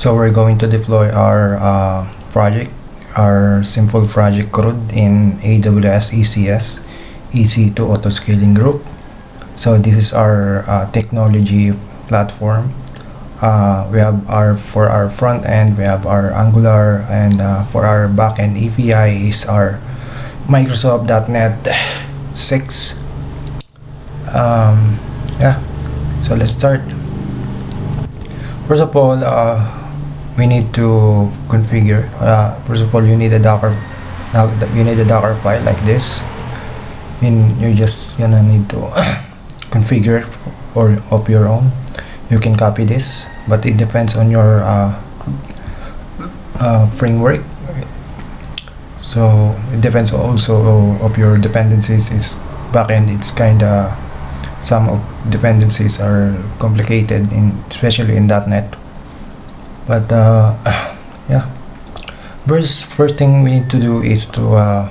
So we're going to deploy our project, our simple project code in AWS ECS EC2 auto-scaling group. So this is our technology platform. We have for our front end, we have our Angular, and for our back end API is our Microsoft.NET 6. Yeah, so let's start. First of all, we need to configure. First of all, you need a Docker. You need a Docker file like this. And you're just gonna need to configure or of your own. You can copy this, but it depends on your framework. So it depends also of your dependencies. It's backend. It's kinda, some of dependencies are complicated especially in .NET. But yeah, first thing we need to do is to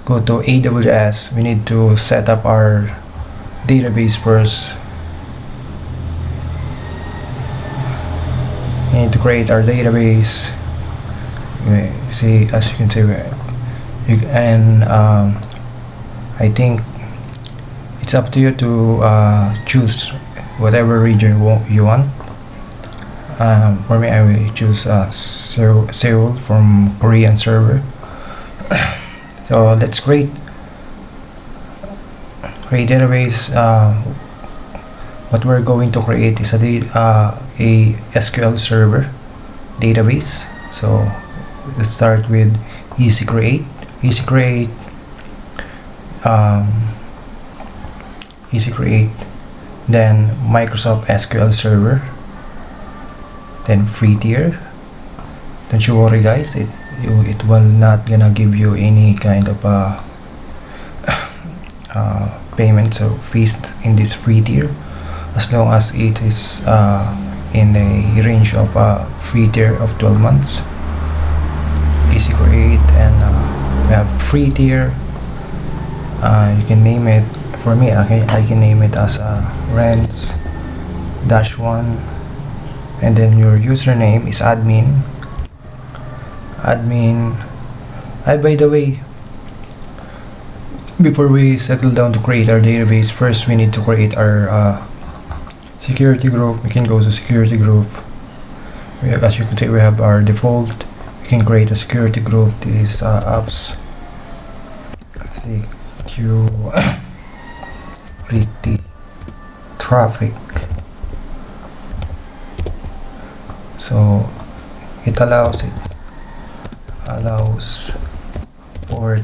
go to AWS. We need to set up our database first. We need to create our database. See, as you can see, and I think it's up to you to choose whatever region you want. For me, I will choose Seoul from Korean server. So let's create database. What we're going to create is a SQL server database. So let's start with EC2. Then Microsoft SQL Server, then free tier. Don't you worry, guys, it will not gonna give you any kind of payment, so fees in this free tier, as long as it is in a range of free tier of 12 months. EC2, and we have free tier. You can name it. For me, I can name it as Rents-1, and then your username is admin. By the way, before we settle down to create our database, first we need to create our security group. We can go to security group. As you can see, we have our default. We can create a security group. This is apps security traffic. So it allows port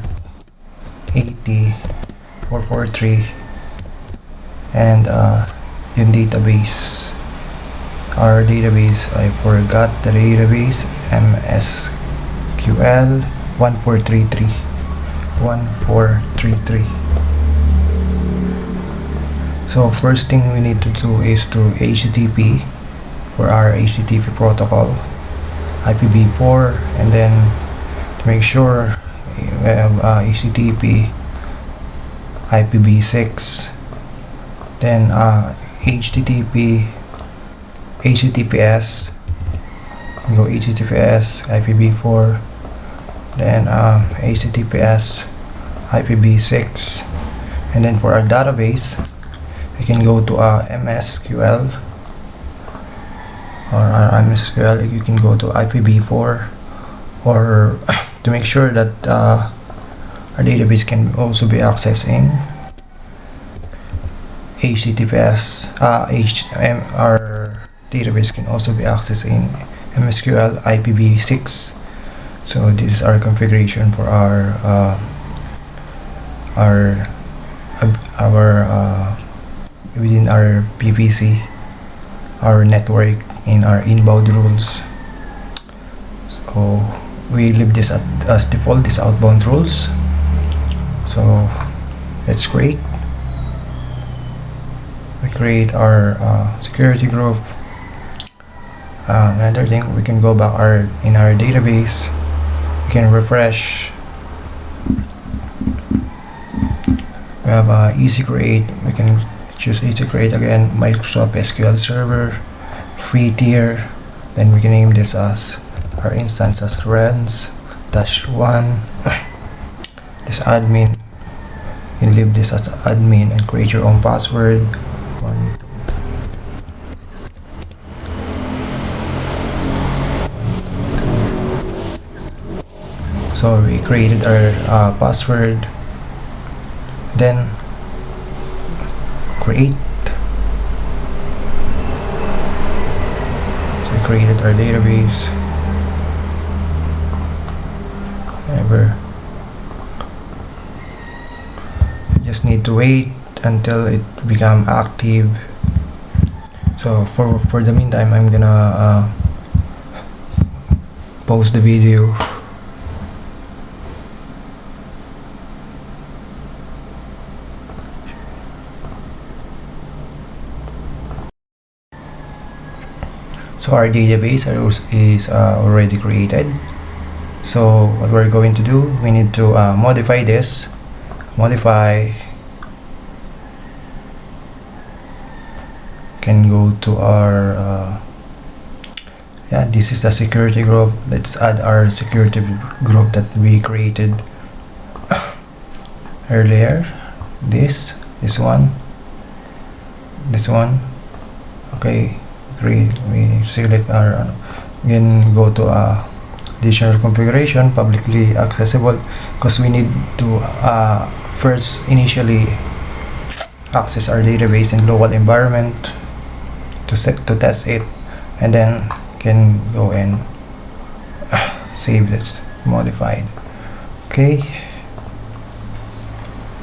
80,443, and yung database, our database, I forgot the database, MSQL 1433. So first thing we need to do is to HTTP for our HTTP protocol, IPv4, and then to make sure we have HTTP IPv6, then HTTPS, go HTTPS IPv4, then HTTPS IPv6, and then for our database we can go to MSQL, or MSQL. You can go to IPv4, or to make sure that our database can also be accessed in HTTPS. Our database can also be accessed in MSQL IPv6. So this is our configuration for our within our PVC, our network, in our inbound rules. So we leave this as default, this outbound rules. So let's create. We create our security group. Another thing, we can go back in our database. We can refresh. We have EC2. We can choose EC2 again. Microsoft SQL Server, free tier. Then we can name this as our instance as rens-1. This admin, you can leave this as admin and create your own password. So we created our password, then create. So we created our database. Ever. Just need to wait until it become active. So for the meantime, I'm gonna pause the video. So our database is already created. So what we're going to do, we need to modify this. Modify, can go to our yeah, this is the security group. Let's add our security group that we created earlier. This one. Okay, we select our, again go to additional configuration, publicly accessible, because we need to first initially access our database in local environment to test it, and then can go and save this modified. Okay,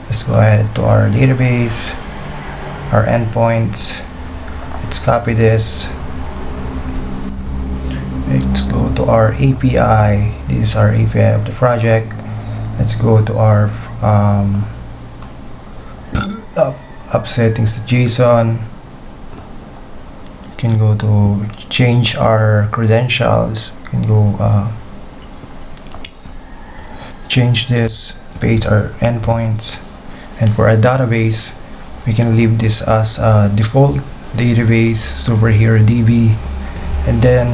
let's go ahead to our database, our endpoints. Let's copy this. Let's go to our API. This is our API of the project. Let's go to our up settings to JSON. You can go to change our credentials. You can go change this, paste our endpoints, and for our database, we can leave this as default database superhero DB, and then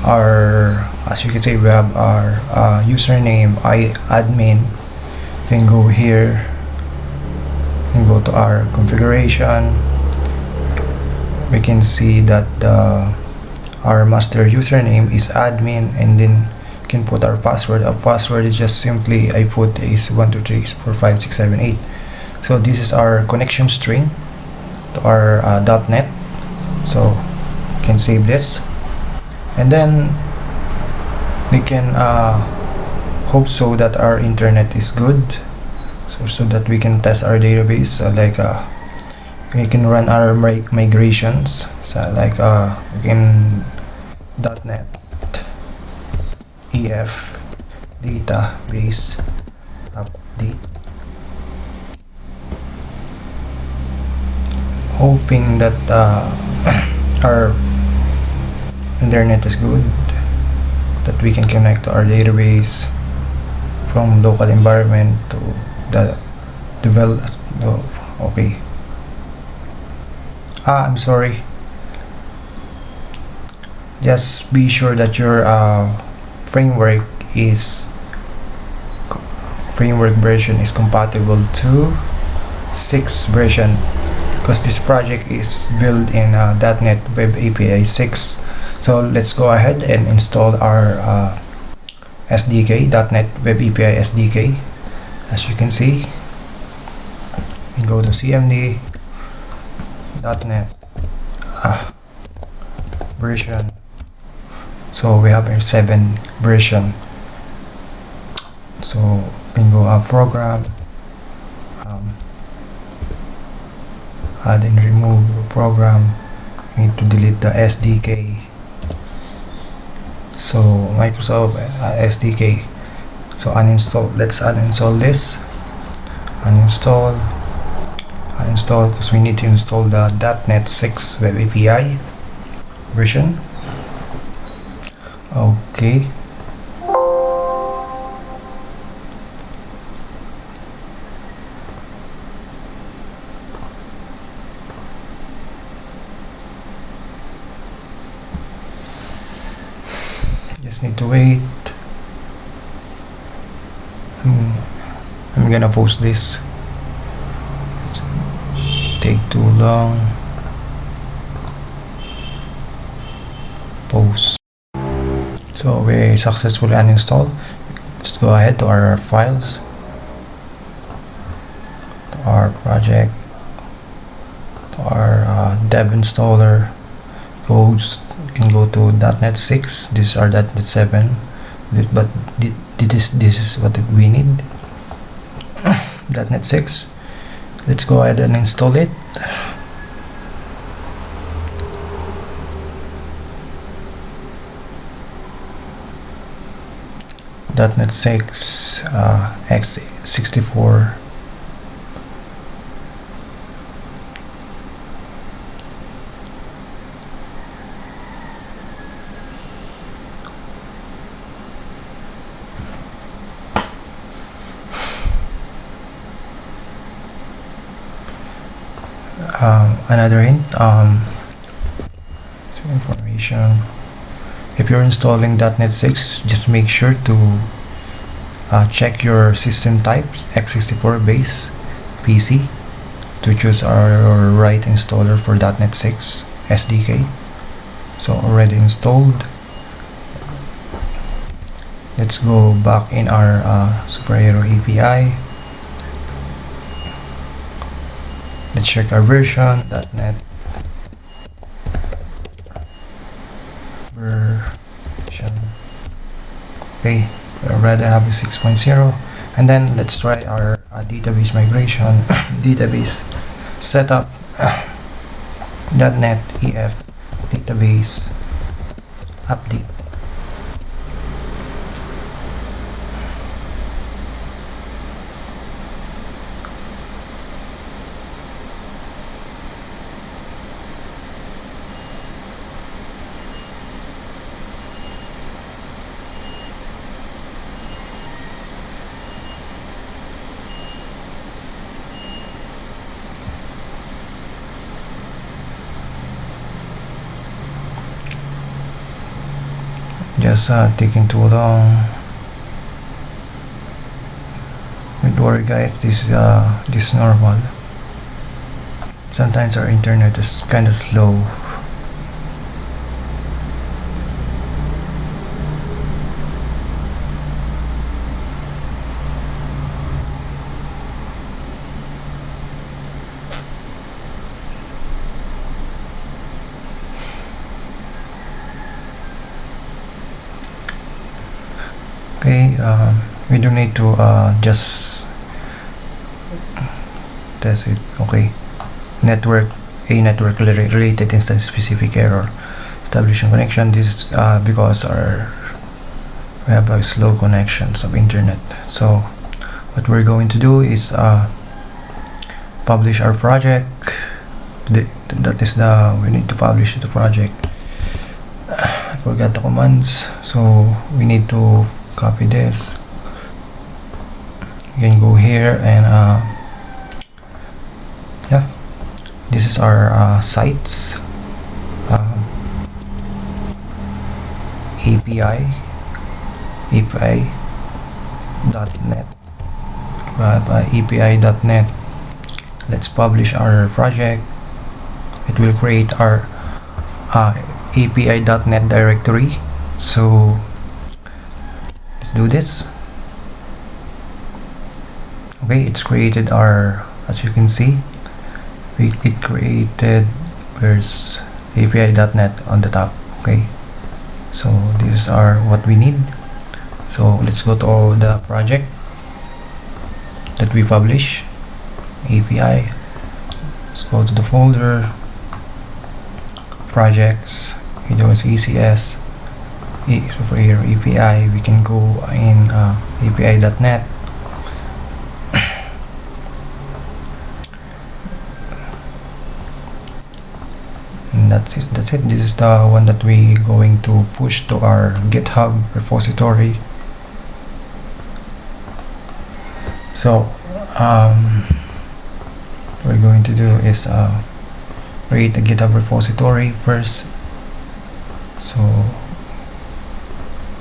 our, as you can see, we have our username admin. You can go here and go to our configuration. We can see that our master username is admin, and then you can put our password. Our password is just simply, I put is 1 2 3 4 5 6 7 8. So this is our connection string to our .NET. So you can save this, and then we can hope so that our internet is good, so that we can test our database. Like we can run our migrations. So like we can .NET EF database update, hoping that our internet is good, that we can connect to our database from local environment to the develop. Okay. I'm sorry. Just be sure that your framework version is compatible to 6 version, because this project is built in .NET Web API 6. So let's go ahead and install our SDK, .NET Web API SDK. As you can see, we go to CMD .NET version. So we have a 7 version. So we can go program, add and remove program. We need to delete the SDK. So Microsoft SDK. So uninstall. Let's uninstall this. Uninstall, because we need to install the .NET 6 Web API version. Okay. Just need to wait. I'm gonna post this. It's take too long. Post. So we successfully uninstalled. Let's go ahead to our files, to our project, to our dev installer codes. You can go to .NET 6. This is our .NET 7, but this is what we need. .NET 6. Let's go ahead and install it. .NET 6 x64. Another hint, some information. If you're installing .NET 6, just make sure to check your system type, x64 base PC, to choose our right installer for .NET 6 SDK. So already installed. Let's go back in our superhero API. Let's check our version, .NET version. Okay, we already have 6.0. And then let's try our database migration. Database setup, .NET EF database update. Just taking too long. Don't worry guys, this is normal. Sometimes our internet is kind of slow. Okay, we don't need to just test it. Okay, network related instance specific error, establishing connection. This is because we have a slow connections of internet. So what we're going to do is publish our project. That is we need to publish the project. I forgot the commands, so we need to copy this. You can go here and yeah, this is our sites, API.net, API.net. Let's publish our project. It will create our API.net directory. So let's do this. Okay, it's created our, as you can see, it created, where's API.net on the top. Okay, so this is what we need. So let's go to the project that we publish, API. Let's go to the folder, projects, AWS ECS. So for here API, we can go in API.net. And that's it. This is the one that we going to push to our GitHub repository. So what we're going to do is create a GitHub repository first. So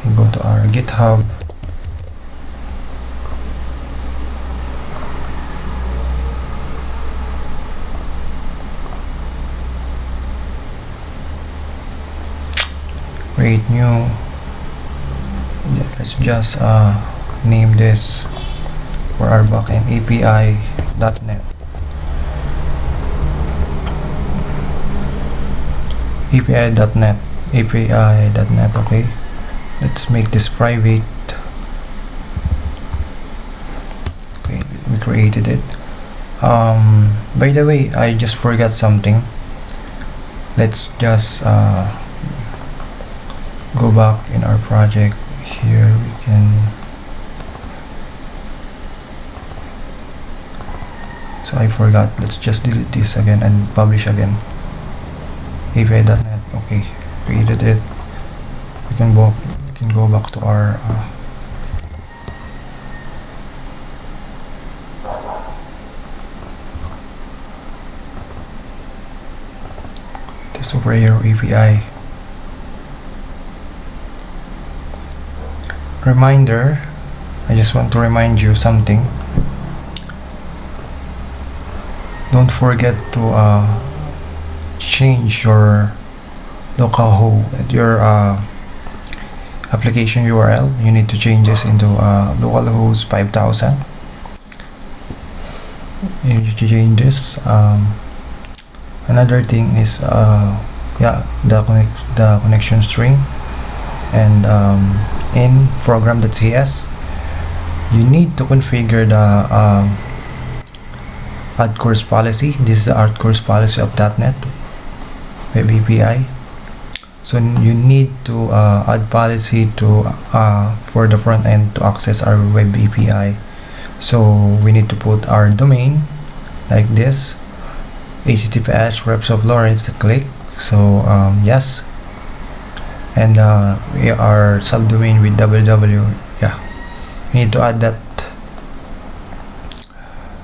We go to our GitHub. Create new. Let's just name this for our backend API.net. API.net. Okay, let's make this private. Okay, we created it. By the way, I just forgot something. Let's just go back in our project. Here we can, so I forgot. Let's just delete this again and publish again. API.net. Okay, created it. We can go back to our the superhero API. Reminder, I just want to remind you something. Don't forget to change your localhost, your application URL. You need to change this into localhost 5000. You need to change this. Another thing is the connection string, and in program.cs you need to configure the add course policy. This is the add course policy of .NET Web API. So you need to add policy to for the front end to access our web API. So we need to put our domain like this, https reps of Lawrence click. So yes, and we are subdomain with www. Yeah, we need to add that.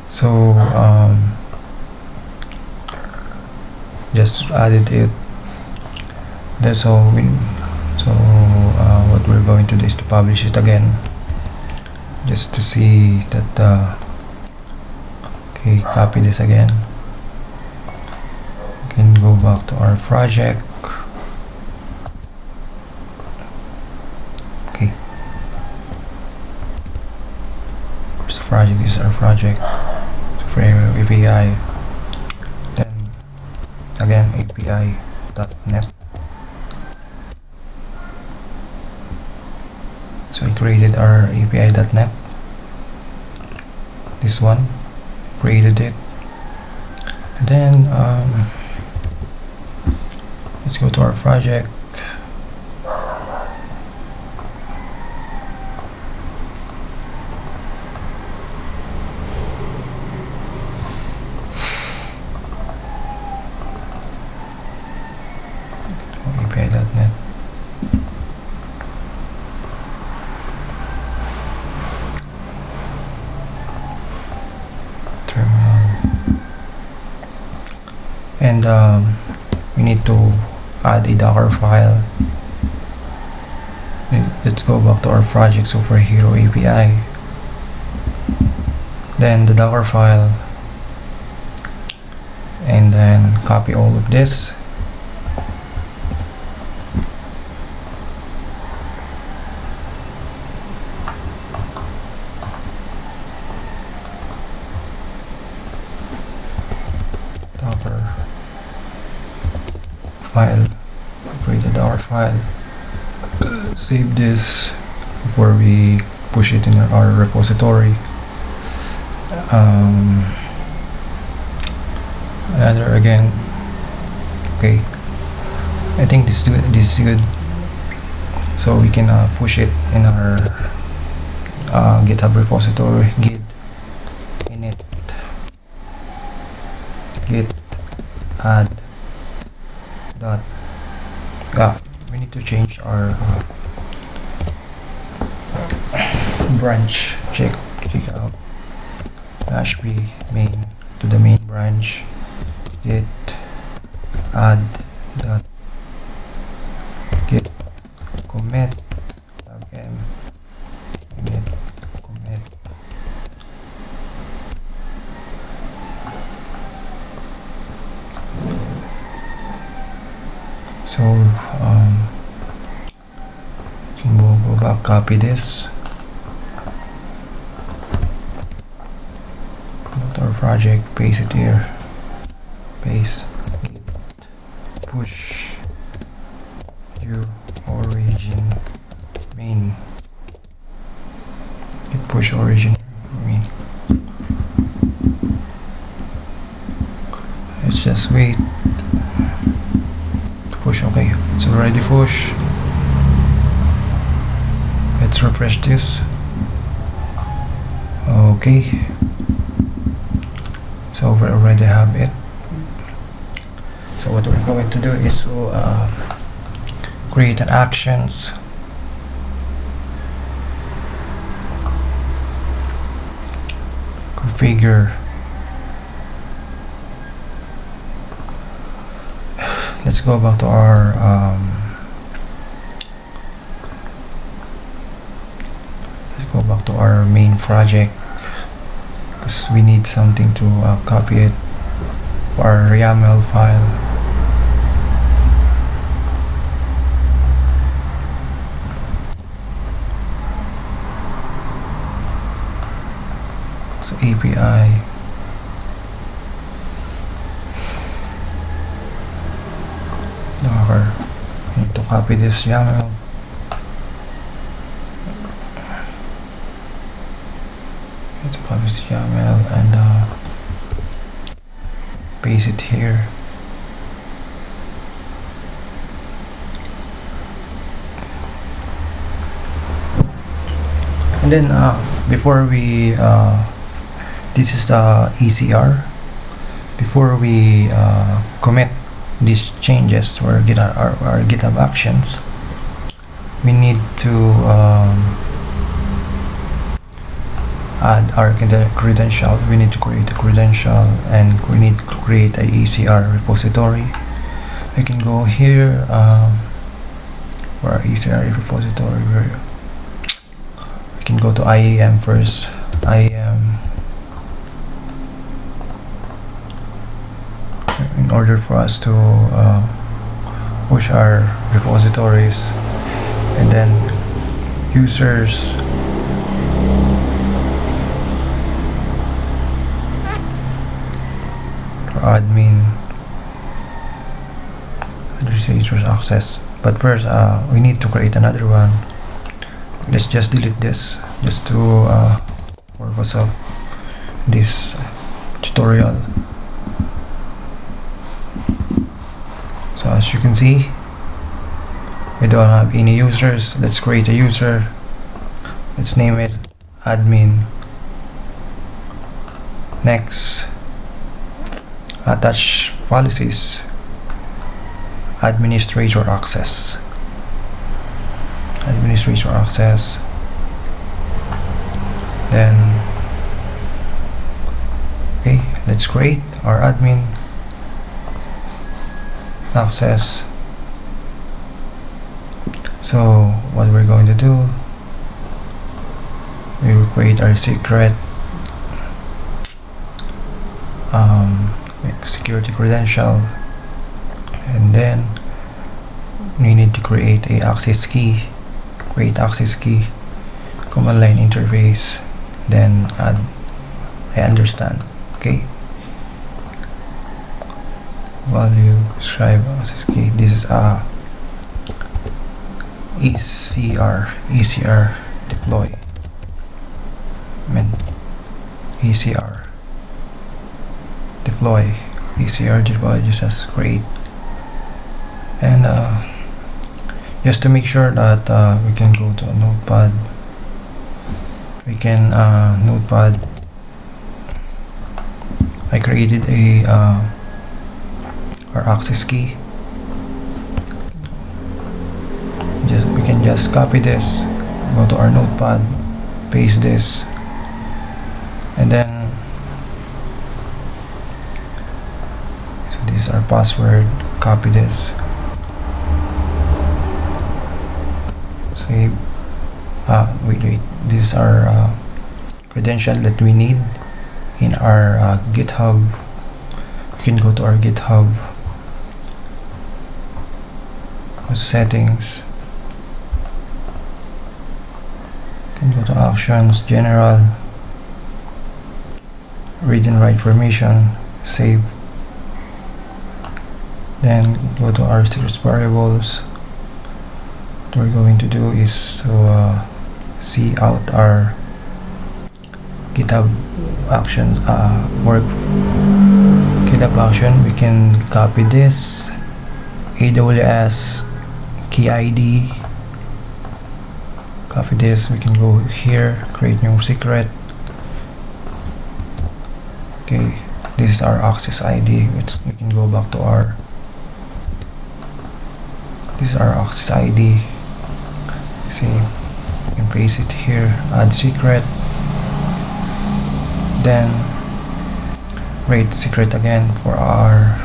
So just added it. That's all. What we're going to do is to publish it again, just to see that. Okay, copy this again. We can go back to our project. Okay, where's the project? This is our project. Superhero API. Then again API.net. So we created our API.net. This one, created it, and then let's go to our project. API.net. And we need to add a Docker file. Let's go back to our project, Superhero API. Then the Docker file, and then copy all of this. Docker file, create a Docker file, save this before we push it in our repository. Another again. Okay, I think this is good, so we can push it in our GitHub repository. Git init git add dot. We need to change our branch. Check out -b main to the main branch. Git add dot git commit So go back, copy this, go to our project, paste it here, paste, push your origin main, push origin main. Let's just wait to push. Okay, it's already pushed. Let's refresh this. Okay, so we already have it. So what we're going to do is to create an actions. Configure. Let's go back to our main project, because we need something to copy it for our YAML file. So API, Docker, we need to copy this YAML. Copy this YAML and paste it here. And then before we this is the ECR. Before we commit these changes to our GitHub actions, we need to add our credential. We need to create a credential, and we need to create a ECR repository. We can go here for our ECR repository. We can go to IAM first. IAM, in order for us to push our repositories, and then users, admin, administrators access. But first we need to create another one. Let's just delete this just to purpose of this tutorial. So as you can see, we don't have any users. Let's create a user. Let's name it admin. Next, attach policies, administrator access, then okay, let's create our admin access. So what we're going to do, we will create our secret security credential, and then we need to create a access key. Create access key, command line interface, then add I understand. Okay, value describe access key. This is a ECR deploy. ECR deploy just as create. And just to make sure that we can go to a notepad, we can notepad. I created a our access key. We can just copy this, go to our notepad, paste this, and then so this is our password. Copy this, save. Wait, this is our credential that we need in our GitHub. You can go to our GitHub settings, can go to actions, general, read and write permission, save. Then go to our secrets variables. What we're going to do is to see out our GitHub actions work. GitHub action, we can copy this AWS key ID, copy this, we can go here, create new secret. Okay, this is our access ID. We can go back to our, this is our access ID. See, you can paste it here, add secret, then create secret again for our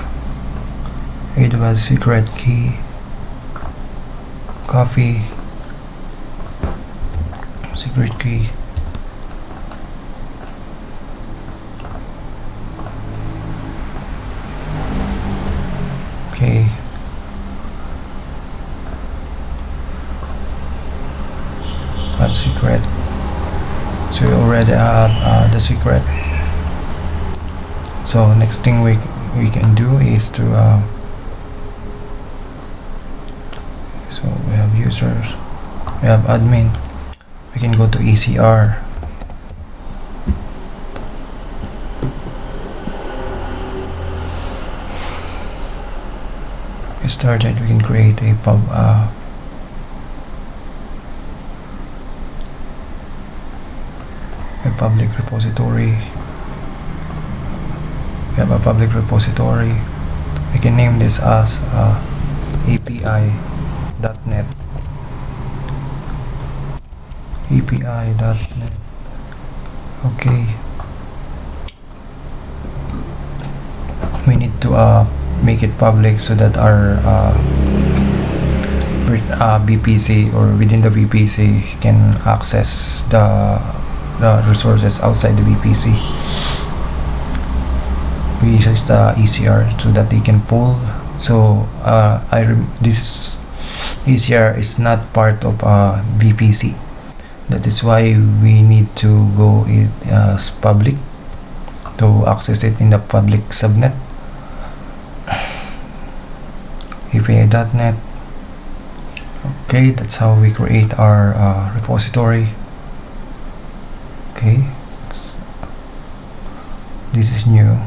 AWS secret key, copy secret key, okay, add secret. So we already have the secret. So next thing we can do is to so we have users, we have admin, we can go to ECR, we started, we can create a public repository. We have a public repository. We can name this as API.net. API.net. Okay. We need to make it public so that our VPC or within the VPC can access the resources outside the VPC. We use the ECR so that they can pull. So this ECR is not part of VPC. That is why we need to go it as public to access it in the public subnet. API.net. Okay, that's how we create our repository. Okay, this is new.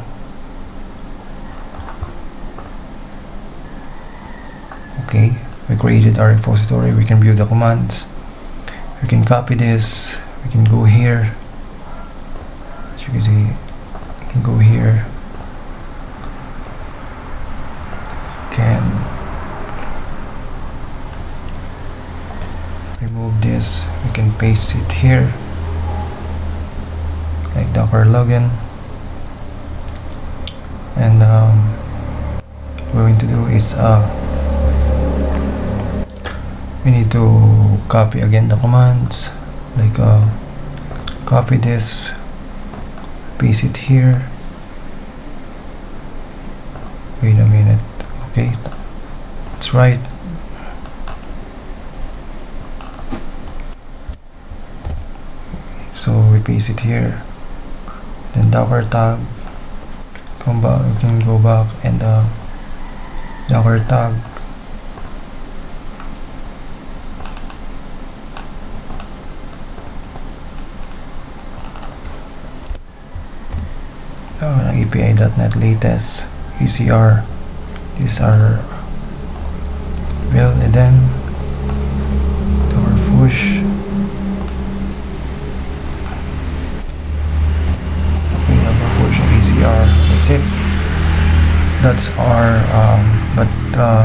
Okay, we created our repository. We can view the commands. We can copy this. We can go here. As you can see, we can go here. Can remove this. We can paste it here, like Docker login. And what we're going to do is we need to copy again the commands, like copy this, paste it here. Wait a minute. Okay, that's right. So we paste it here, then Docker tag, come back, we can go back and Docker tag, API.net latest ECR. These are build, and then Docker push. We have a push ECR. That's it. That's our but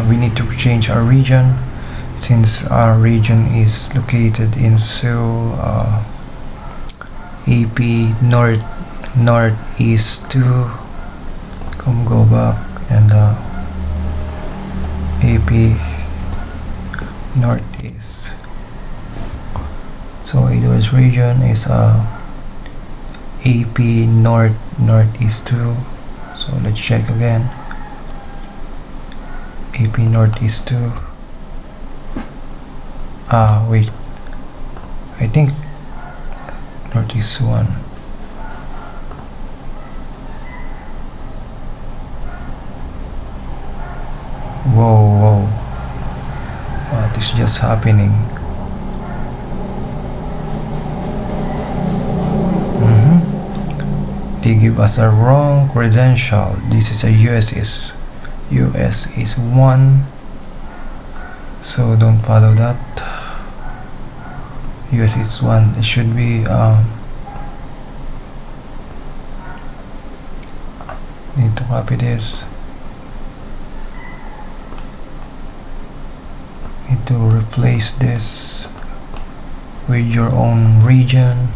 we need to change our region, since our region is located in Seoul, AP Northeast 2. Go back and AP Northeast. So AWS region is AP Northeast 2. So let's check again. AP Northeast 2. Wait, I think Northeast 1. Whoa, what is just happening? They give us a wrong credential. This is a US is 1, so don't follow that. US is 1. It should be need to copy this. Need to replace this with your own region.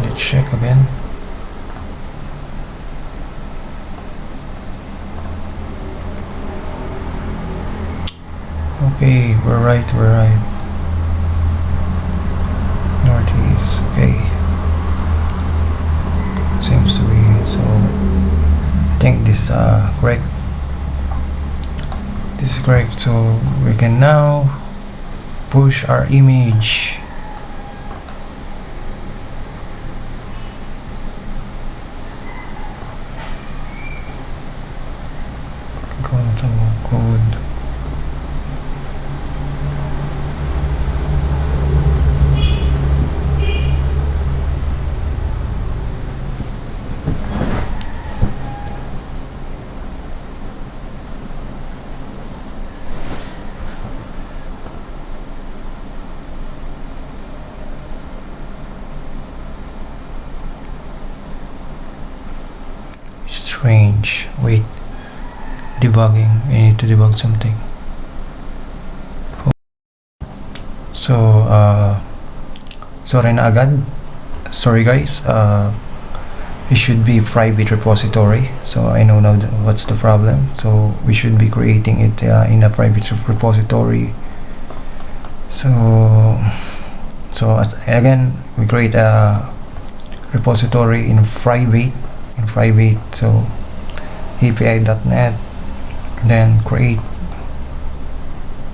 Let's check again. Okay, we're right. Northeast, okay. Seems to be, so I think this is correct. This is correct, so we can now push our image. Go to code. Strange. Wait. Debugging. I need to debug something. So, sorry na agad. Sorry guys. It should be private repository. So I know now what's the problem. So we should be creating it in a private repository. So again, we create a repository in private. So API.net, then create.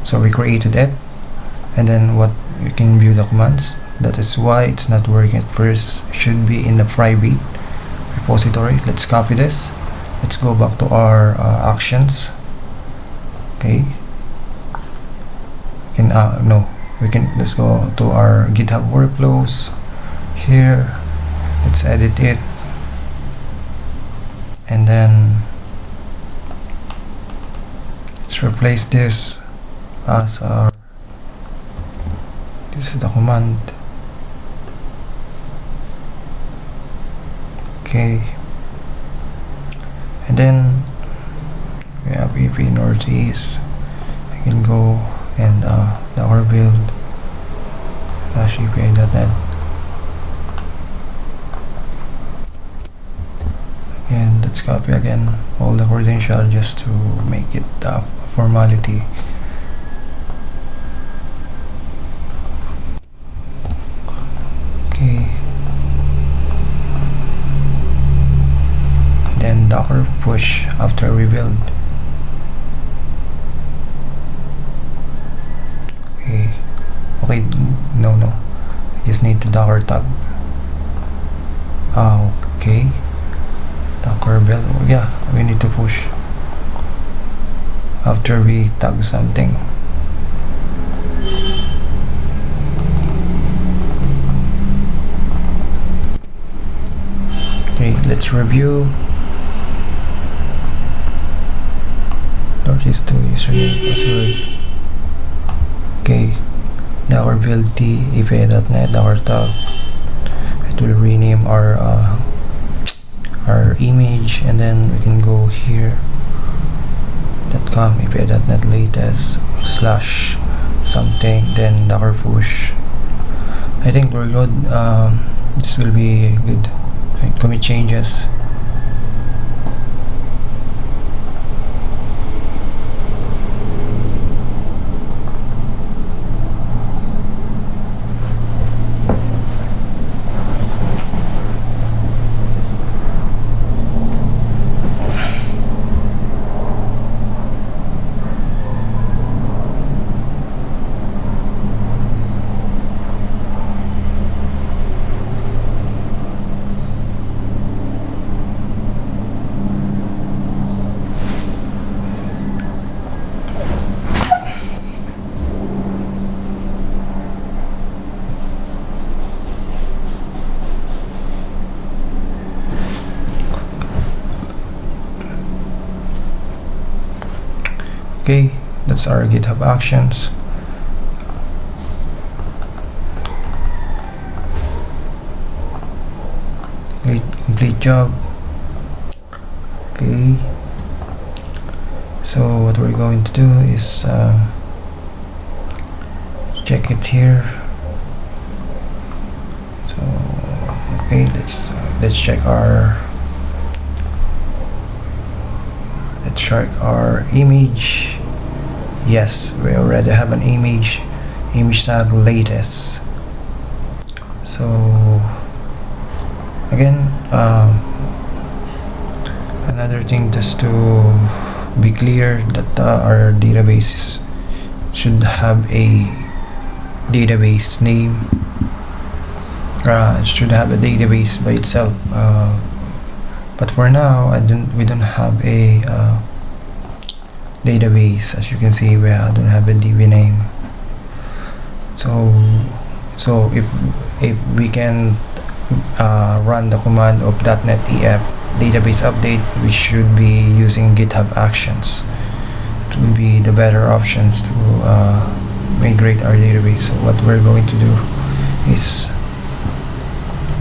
So we created it, and then what you can view the commands. That is why it's not working at first. It should be in the private repository. Let's copy this. Let's go back to our actions. Okay. Let's go to our GitHub workflows. Here, let's edit it, and then let's replace this as our, this is the command. Okay, and then we have EP Northeast. I can go and our build /API.net. And let's copy again all the credentials just to make it a formality. Okay, then docker push after rebuild. Okay, no, I just need to docker tag. Okay, docker build. Yeah, we need to push after we tag something. Okay, let's review. Northeast 2 username password. Okay, docker build t API.net docker tag. It will rename our image, and then we can go here .com API.net latest something, then docker push. I think we're good. This will be good. Commit changes. Okay, that's our GitHub Actions. Complete job. Okay, so what we're going to do is check it here. So okay, let's check our image. Yes, we already have an image tag latest. So again, another thing, just to be clear, that our databases should have a database name. It should have a database by itself, but for now we don't have a database. As you can see, we don't have a DB name. So if we can run the command of .NET EF database update, we should be using GitHub Actions. It will be the better options to migrate our database. So what we're going to do is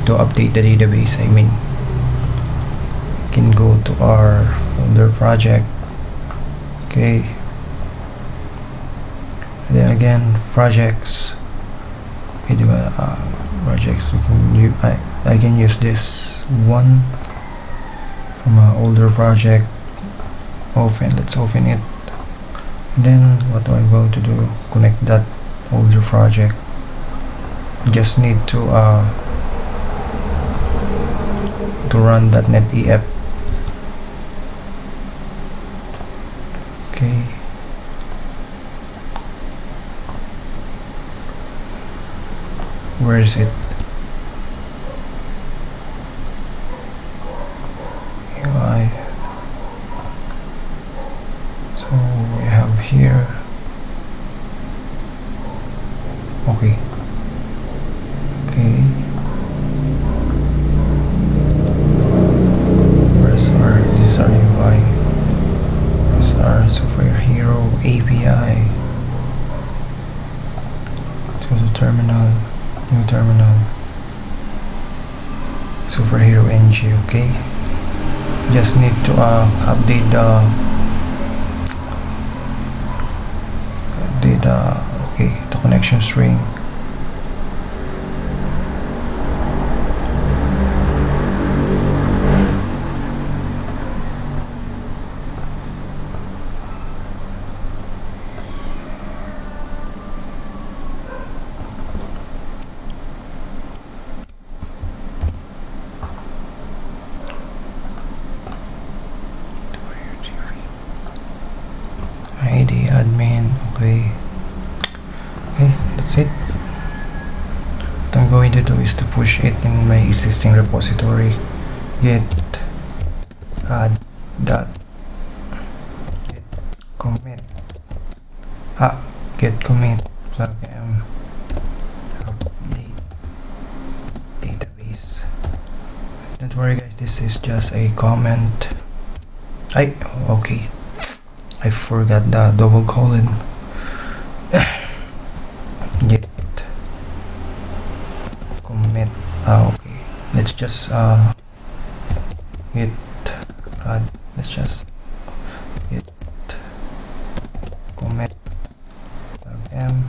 to update the database. I mean, we can go to our folder project. Okay, and then again, projects. Okay, projects. We can I can use this one from an older project. Let's open it. And then what I'm going to do, connect that older project. Just need to run .NET EF. Okay, where is it? UI. So we have here. Okay. This is our UI. This is our superhero API. To the terminal, new terminal, superhero ng. Okay, just need to update the data. Okay, the connection string. ID admin. Okay, that's it. What I'm going to do is to push it in my existing repository. Git add dot git commit git commit plugin update database. Don't worry guys, this is just a comment. Okay, I forgot the double colon. Git commit. Okay, let's just git add. Let's just git commit plugin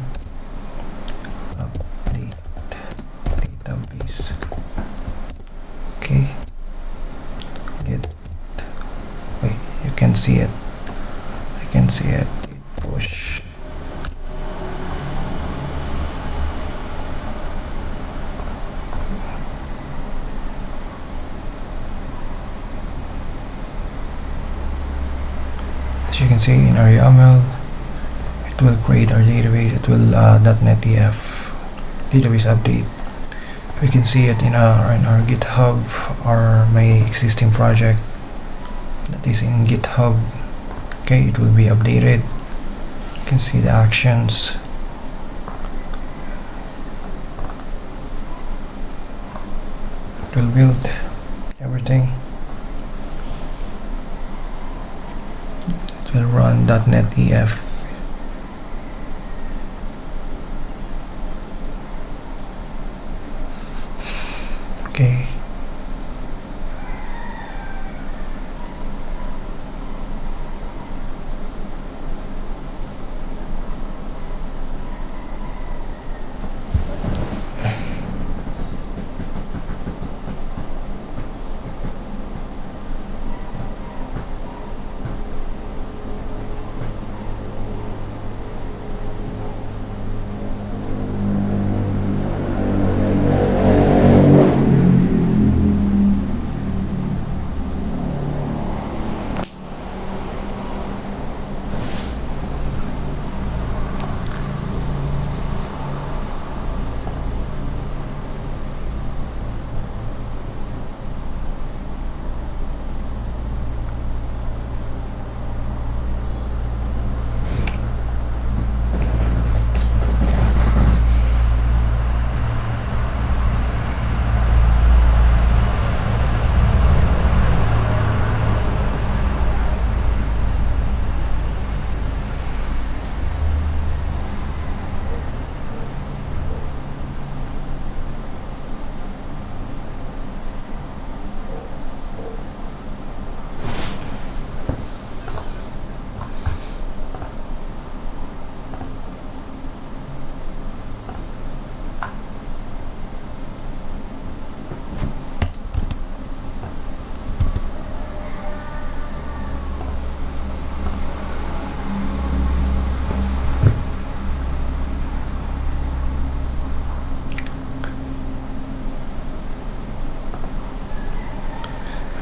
can see it. Push. As you can see in our YAML, it will create our database. It will .NET-EF database update. We can see it in our GitHub or my existing project that is in GitHub. Okay, it will be updated. You can see the actions. It will build everything. It will run .NET-EF. Okay.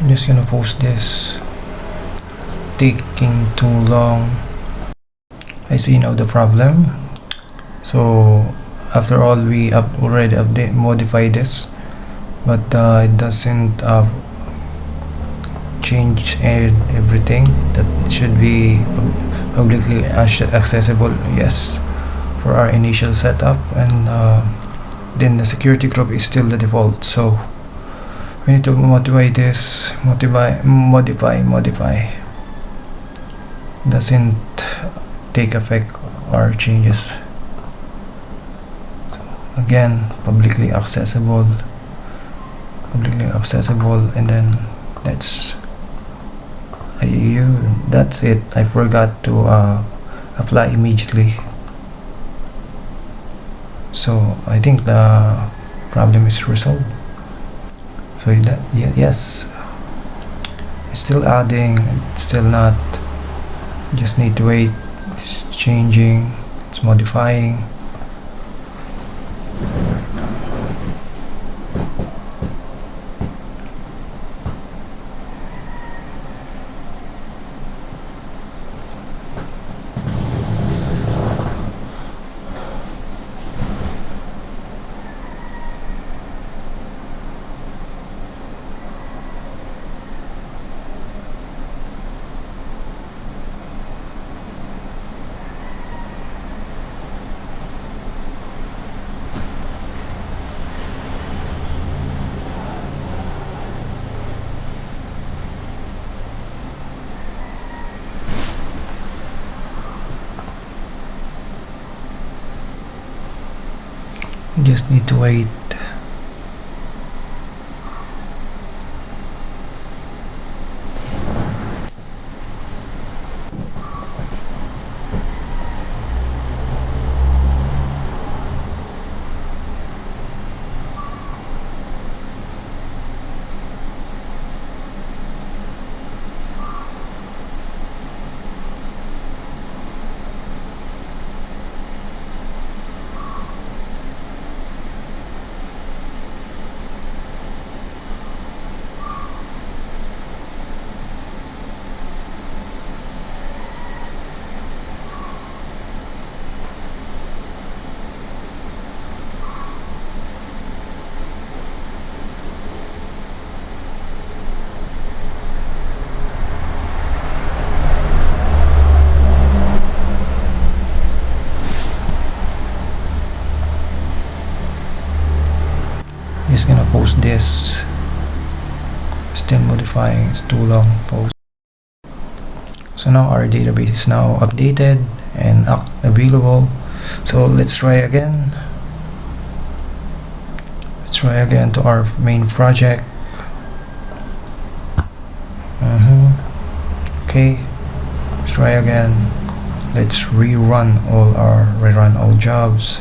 I'm just gonna post this. It's taking too long. I see now the problem. So after all, we already modified this, but it doesn't change everything. That it should be publicly accessible. Yes, for our initial setup, and then the security group is still the default. So we need to modify this. Modify. Doesn't take effect or changes. So again, publicly accessible, and then that's it. I forgot to apply immediately. So I think the problem is resolved. So that yes, it's still adding, it's still not. Just need to wait. It's changing, it's modifying. Just need to wait. post this. Still modifying, it's too long post. So now our database is now updated and available. So let's try again. Let's try again to our main project. Okay, let's try again. Let's rerun all jobs.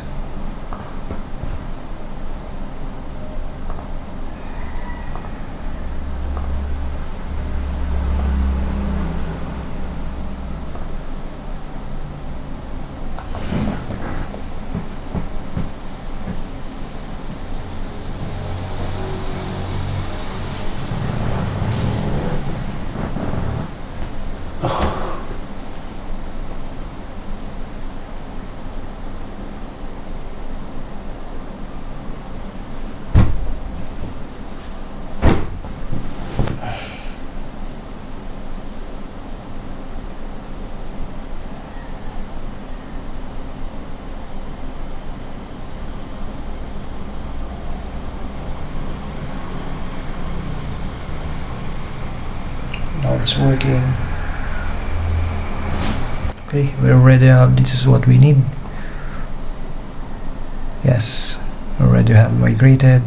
Now it's working. Okay, we already have, this is what we need. Yes, we already have migrated.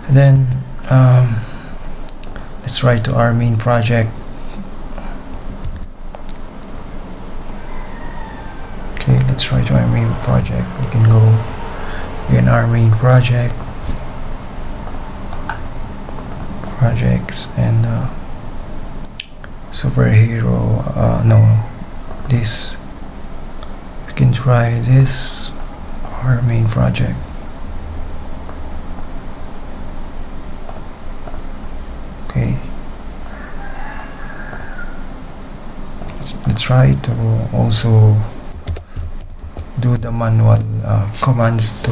And then let's try to our main project. Okay, let's try to our main project. We can go in our main project, projects, and superhero, no, this, we can try this, our main project. Okay, let's try to also do the manual commands to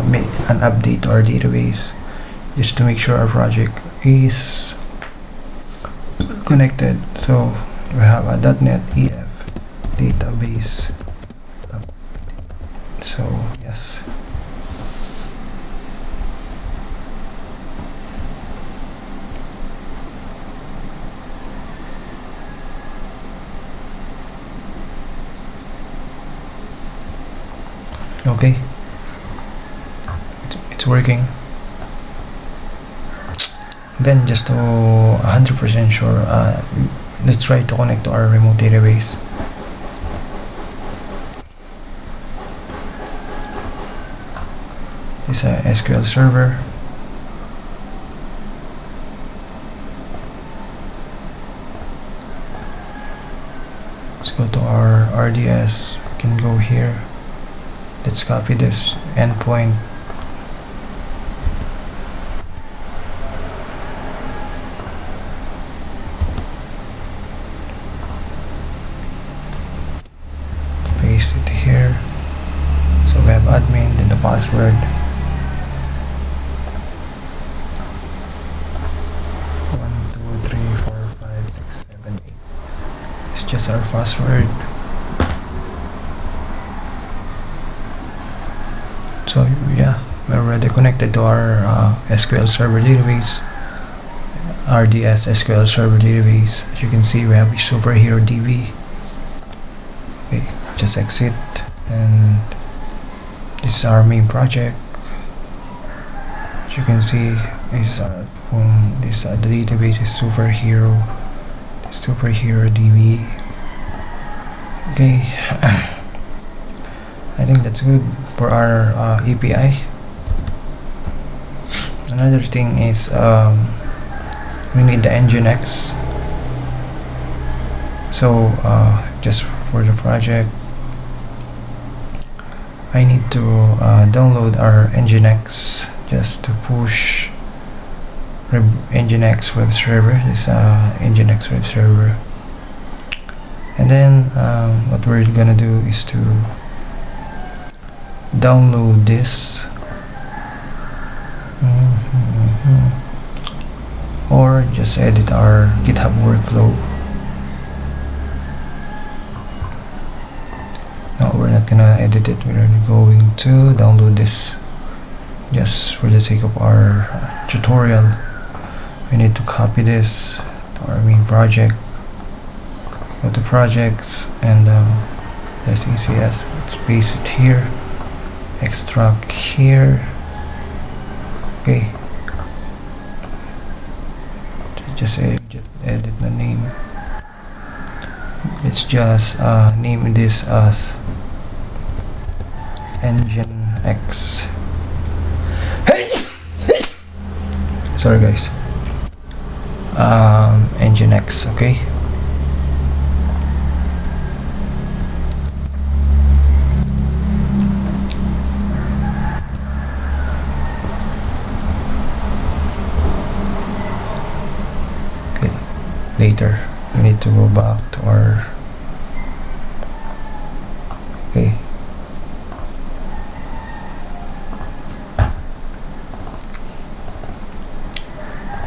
make an update to our database, just to make sure our project is connected. So we have a .NET EF database. So yes, okay, it's working. Then just to 100% sure, let's try to connect to our remote database. This is a SQL server. Let's go to our RDS. We can go here. Let's copy this endpoint. Paste it here. So we have admin, then the password. 1 2 3 4 5 6 7 8. It's just our password. So yeah, we're already connected to our SQL Server database, RDS SQL Server database. As you can see, we have a superhero DB. Okay, just exit, and this is our main project. As you can see, this the database is superhero DB. Okay. I think that's good for our API. Another thing is we need the Nginx. So just for the project, I need to download our Nginx just to push Nginx web server. This Nginx web server, and then what we're gonna do is to download this, or just edit our GitHub workflow. No, we're not gonna edit it. We're going to download this just for the sake of our tutorial, we need to copy this to our main project. Go to projects and there's ECS. Let's paste it here, extract here. Okay, just edit the name. Let's just name this as Engine X. Sorry guys. Engine X. Okay. Later we need to go back to our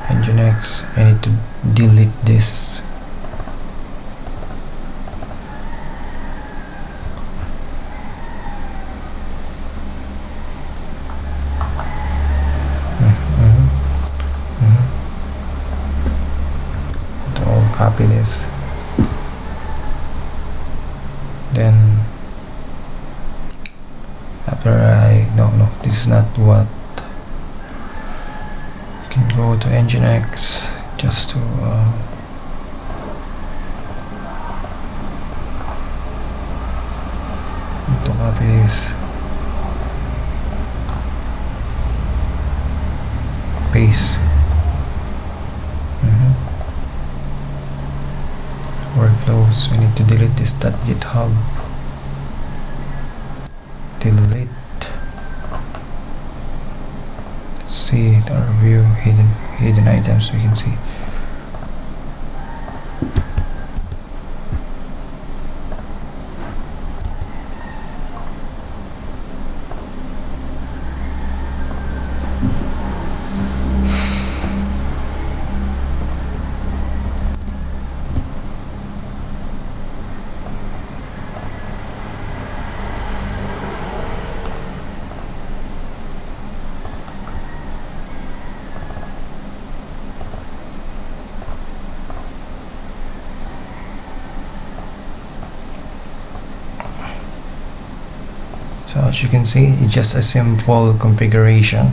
Engine X. I need to delete this. Copy this, then after no this is not what. You can go to Engine X just to copy this, paste. Workflows, we need to delete this .github. Delete. Let's see our view, hidden items. We can see. So as you can see, it's just a simple configuration.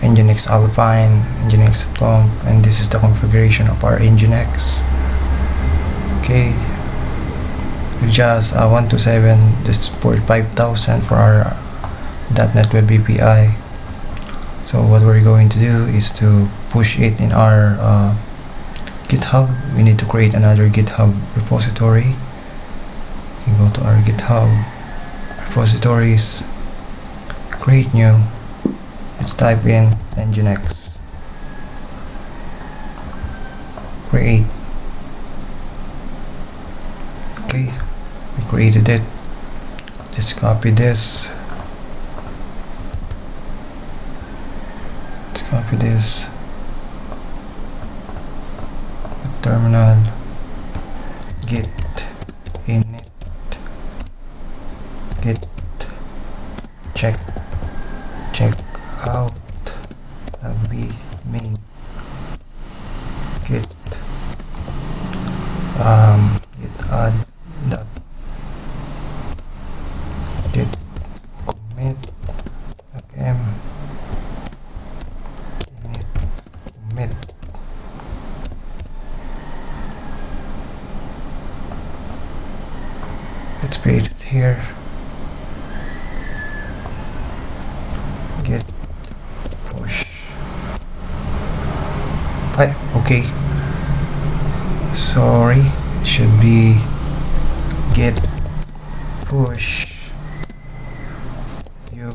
Nginx Alpine, Nginx Conf, and this is the configuration of our Nginx. Okay, with just 127, this port 5000 for our .NET Web API. So what we're going to do is to push it in our GitHub. We need to create another GitHub repository. You go to our GitHub repositories, create new. Let's type in Nginx, create. Okay, we created it. Let's copy this. Let's copy this. Terminal, git init, git check out b main, git add dot git commit m init commit. Let's paste it here. Git push. Okay. Sorry. It should be git push u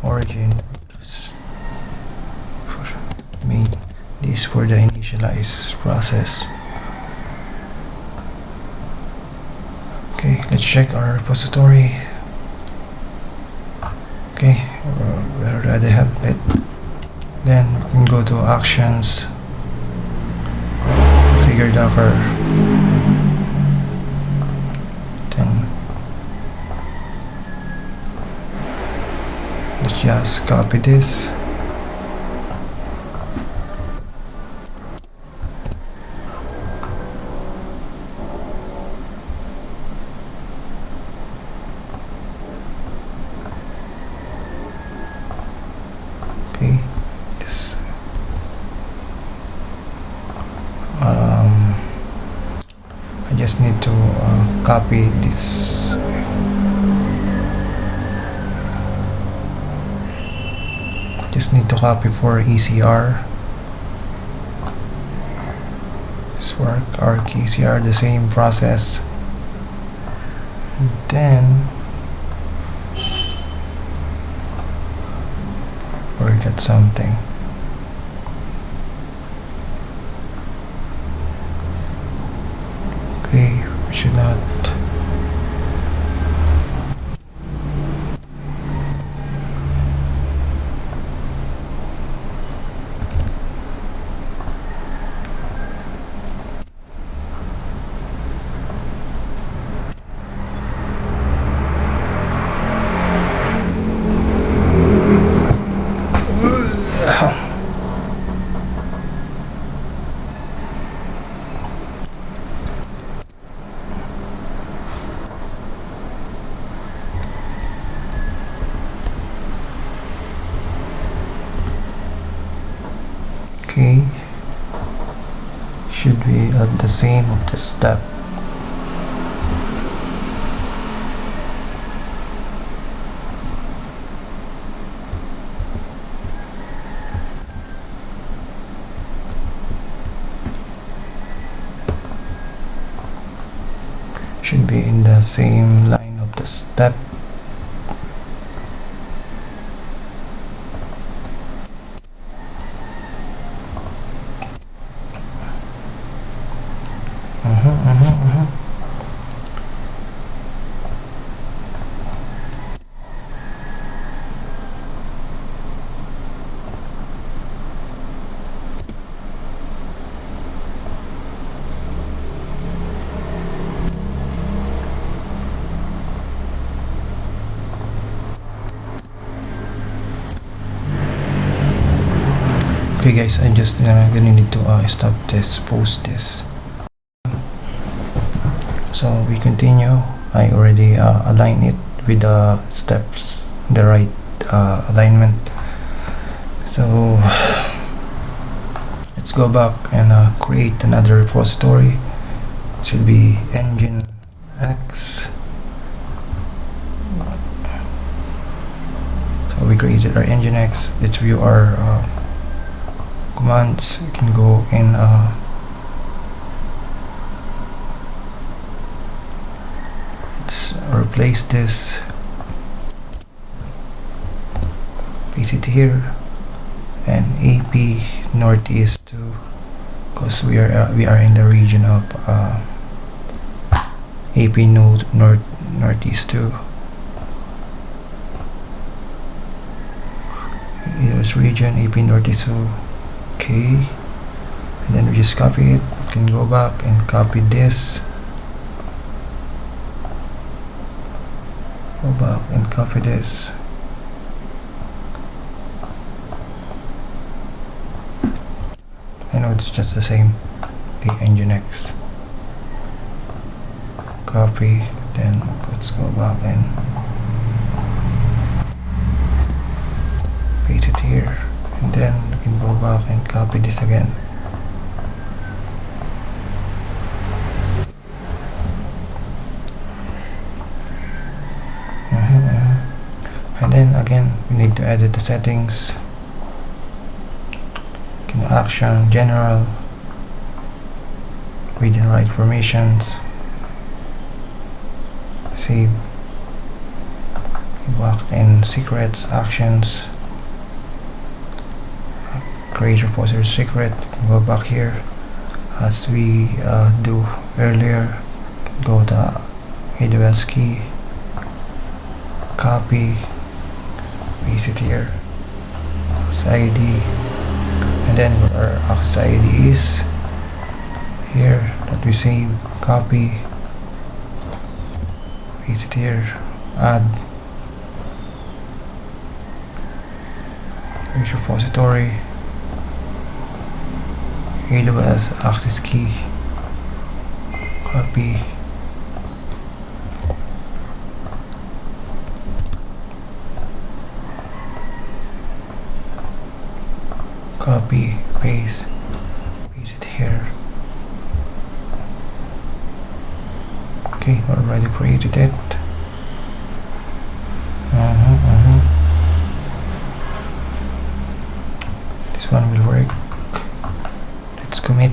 origin main. This for the initialize process. Okay, let's check our repository. Okay, we already have it. Then we can go to actions, configure Docker. Then let's just copy this. Okay, this I just need to copy this. Just need to copy for ECR. This work arc ECR, the same process. And then forget something. Okay, we should not. Okay, should be at the same of the step. Should be in the same line of the step. Okay guys, I'm just gonna need to stop this, post this. So we continue. I already align it with the steps, the right alignment. So let's go back and create another repository. It should be engine X. So we created our engine X. Let's view our commands. We can go in let's replace this, paste it here, and AP Northeast 2, because we are in the region of AP Northeast 2. Here's region AP Northeast 2. Okay, and then we just copy it. We can go back and copy this, go back and copy this. I know it's just the same. The engine X, copy, then let's go back and paste it here. And then we can go back and copy this again. And then again, we need to edit the settings. Action, general, read and write formations, save, back in secrets, actions, create repository secret. Go back here as we do earlier. Go to AWS key, copy, paste it here, access ID, and then what our access ID is here that we save, copy, paste it here, add, page repository, AWS access key, copy, copy, paste it here. Okay, already created it. This one will work. Let's commit.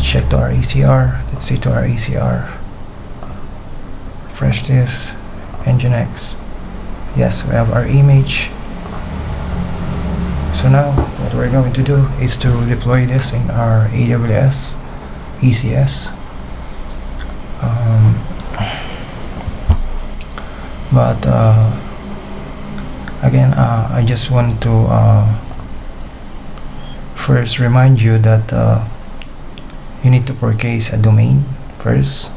Check to our ECR. Let's see to our ECR. Refresh this. Nginx. Yes, we have our image. So now what we're going to do is to deploy this in our AWS ECS. Again, I just want to first remind you that you need to purchase a domain first.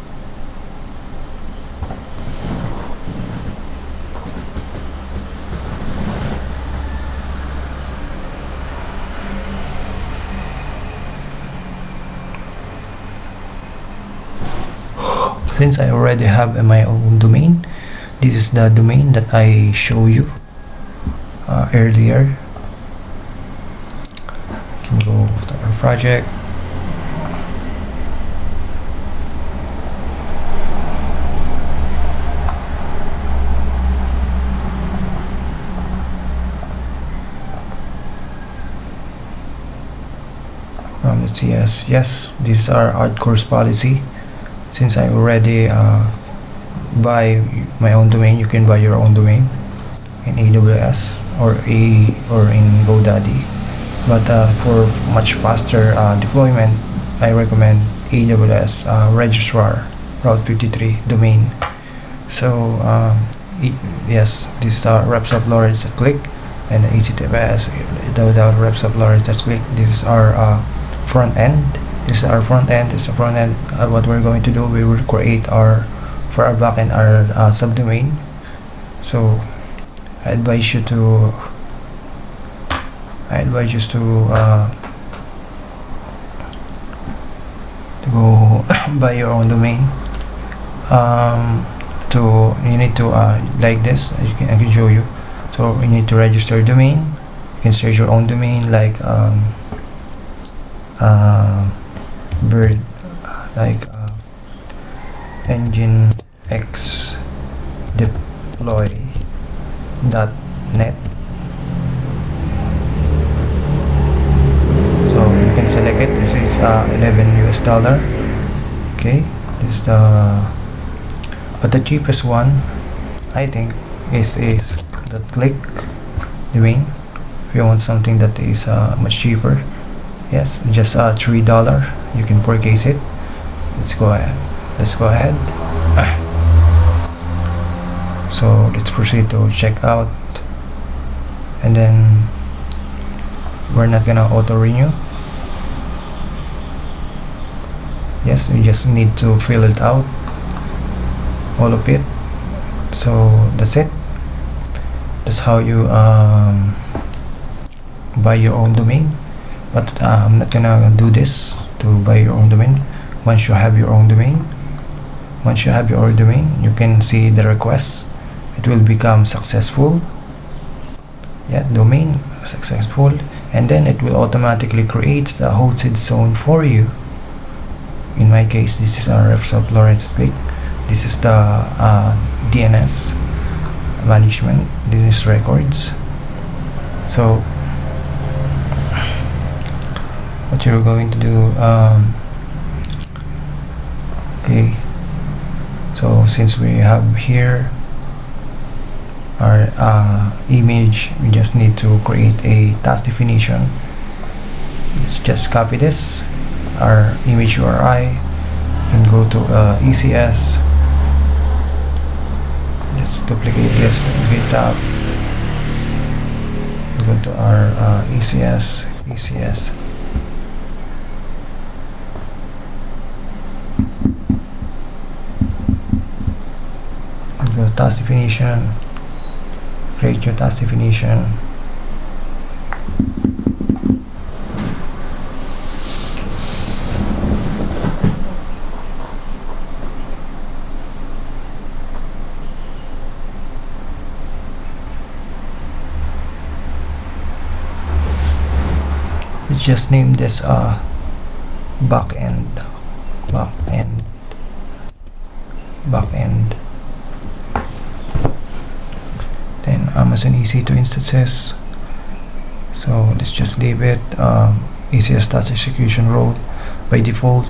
Since I already have my own domain, this is the domain that I show you earlier. You can go to our project. Let's see, yes, this is our course policy. Since I already buy my own domain, you can buy your own domain in AWS or in GoDaddy. But for much faster deployment, I recommend AWS registrar Route 53 domain. So yes, this is our reps uploaded at click, and HTTPS without reps uploaded at click. This is our front end. This is our front end. This is the front end. What we're going to do, we will create our for our backend our subdomain. So I advise you to go buy your own domain. You need to like this. I can show you. So you need to register a domain. You can search your own domain like bird, like nginx deploy.net. So you can select it. This is $11. Okay, this is but the cheapest one I think is the click domain. If you want something that is much cheaper, yes, just $3 you can purchase it. Let's go ahead. So let's proceed to check out, and then we're not gonna auto renew. Yes, you just need to fill it out, all of it. So that's it. That's how you buy your own domain. But I'm not gonna do this to buy your own domain. Once you have your own domain, you can see the request. It will become successful. Yeah, domain successful, and then it will automatically create the hosted zone for you. In my case, this is our reps of Lawrence click. This is the DNS management, DNS records. So what you're going to do. Okay, so since we have here our image, we just need to create a task definition. Let's just copy this, our image URI, and go to ECS. Just duplicate this, duplicate tab. Go to our ECS. Go to task definition. Create your task definition. Just name this backend. Then Amazon EC2 instances. So let's just leave it ECS task execution role. By default,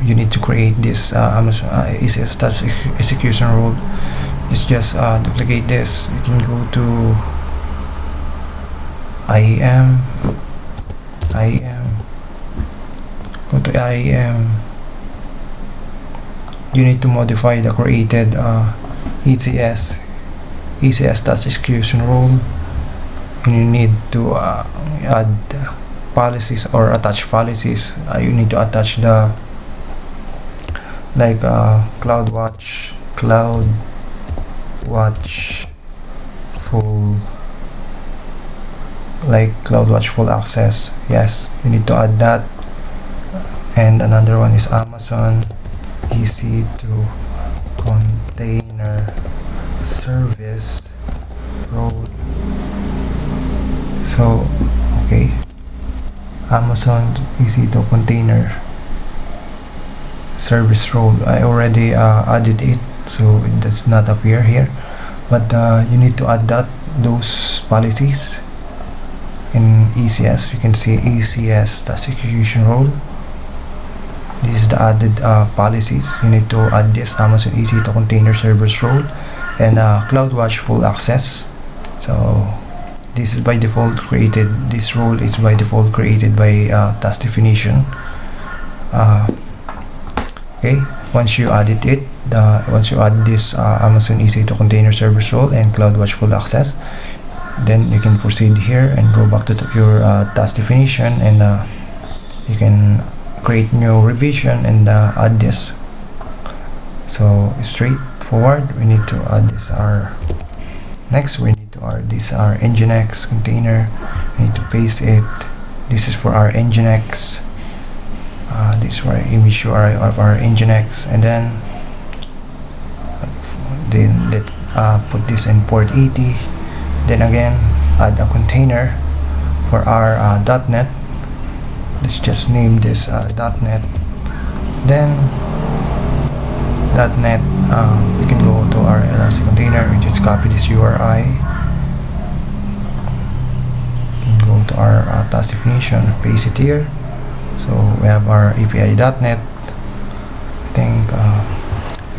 you need to create this Amazon ECS task execution role. Let's just duplicate this. You can go to IAM. Go to IAM. You need to modify the created ECS task execution role. You need to add policies or attach policies. You need to attach the CloudWatch full, CloudWatch full access. Yes, you need to add that. And another one is Amazon EC2 container service role. So okay, Amazon EC2 container service role, I already added it, so it does not appear here, but you need to add those policies in ECS. You can see ECS task execution role. This is the added policies. You need to add this Amazon EC2 container service role and CloudWatch full access. So this is by default created. This role is by default created by task definition. Okay, once you added it, once you add this Amazon EC2 container service role and CloudWatch full access, then you can proceed here and go back to your task definition, and you can create new revision and add this. So straightforward. We need to add this next we need to add this Nginx container. We need to paste it. This is for our Nginx. This is for our image URI of our Nginx, and then let's put this in port 80. Then again, add a container for our .NET. Let's just name this .NET. Then .NET, we can go to our Elastic container and just copy this URI. We can go to our task definition, paste it here. So we have our API.NET. I think